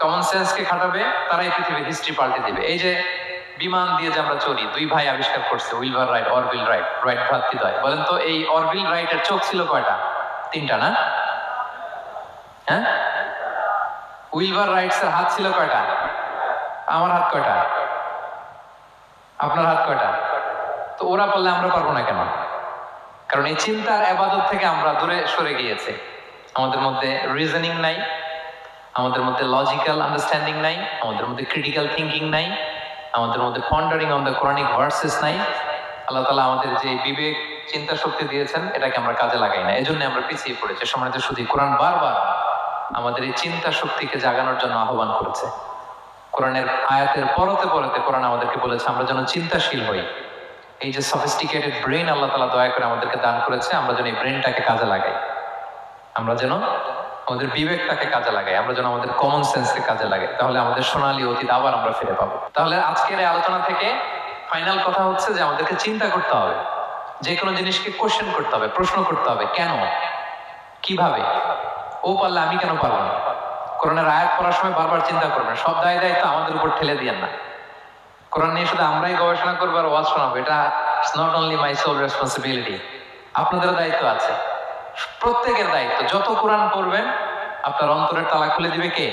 কমন সেন্সকে খাটাবে, তারাই পৃথিবীর হিস্ট্রি পাল্টে দিবে। এই যে বিমান দিয়ে যে আমরা চলি, 2 ভাই আবিষ্কার করছে, Wilbur Wright, Orville Wright, Wright ভ্রাতৃদ্বয়। বলেন তো এই অরভিল রাইটের চোখ ছিল কয়টা? 3টা না? হ্যাঁ, উইলবার রাইটসের হাত ছিল কয়টা? আমার হাত কয়টা? আপনার হাত কয়টা? তো ওরা পারলে আমরা পারবো না কেন? কারণ এই চিন্তার ইবাদত থেকে আমরা দূরে সরে গিয়েছি। আমাদের মধ্যে রিজনিং নাই, আমাদের মধ্যে লজিক্যাল আন্ডারস্ট্যান্ডিং নাই, আমাদের মধ্যে ক্রিটিক্যাল থিঙ্কিং নাই, আমাদের মধ্যে পন্ডারিং অন দ্য কোরআনিক ভার্সেস নাই। আল্লাহ তাআলা আমাদের যে বিবেক, চিন্তা শক্তি দিয়েছেন এটাকে আমরা কাজে লাগাই না, এজন্য আমরা পিছিয়ে পড়েছি। সম্মানিত সুধী, কোরআন বারবার আমাদের এই চিন্তা শক্তিকে জাগানোর জন্য আহ্বান করেছে। কোরআনের আয়াতের পরতে পরতে কোরআন আমাদেরকে বলেছে আমরা যেন চিন্তাশীল হই। এই যে সফিস্টিকেটেড ব্রেন আল্লাহ তাআলা দয়া করে আমাদেরকে দান করেছে, আমরা যেন এই ব্রেনটাকে কাজে লাগাই, আমরা যেন আমাদের বিবেকটাকে কাজে লাগাই, আমরা যেন আমাদের কমন সেন্সকে কাজে লাগাই, তাহলে আমাদের সোনালী অতীত আবার আমরা ফিরে পাবো। তাহলে আজকের এই আলোচনা থেকে ফাইনাল কথা হচ্ছে যে আমাদেরকে চিন্তা করতে হবে, যে কোনো জিনিসকে কোশ্চেন করতে হবে, প্রশ্ন করতে হবে, কেন, কিভাবে, ও পারলে আমি কেন পারবো না। কোরআনের আয়াত পড়ার সময় বারবার চিন্তা করবেন, সব দায়িত্ব আমাদের উপর ঠেলে দিয়েন না। কোরআন নিয়ে শুধু আমরাই গবেষণা করবো আর ওয়াজ শোনাবো, এটা not only my sole responsibility, আপনাদেরও দায়িত্ব আছে, প্রত্যেকের দায়িত্ব। যত কোরআন পড়বেন আপনার অন্তরের তালা খুলে দিবে কে?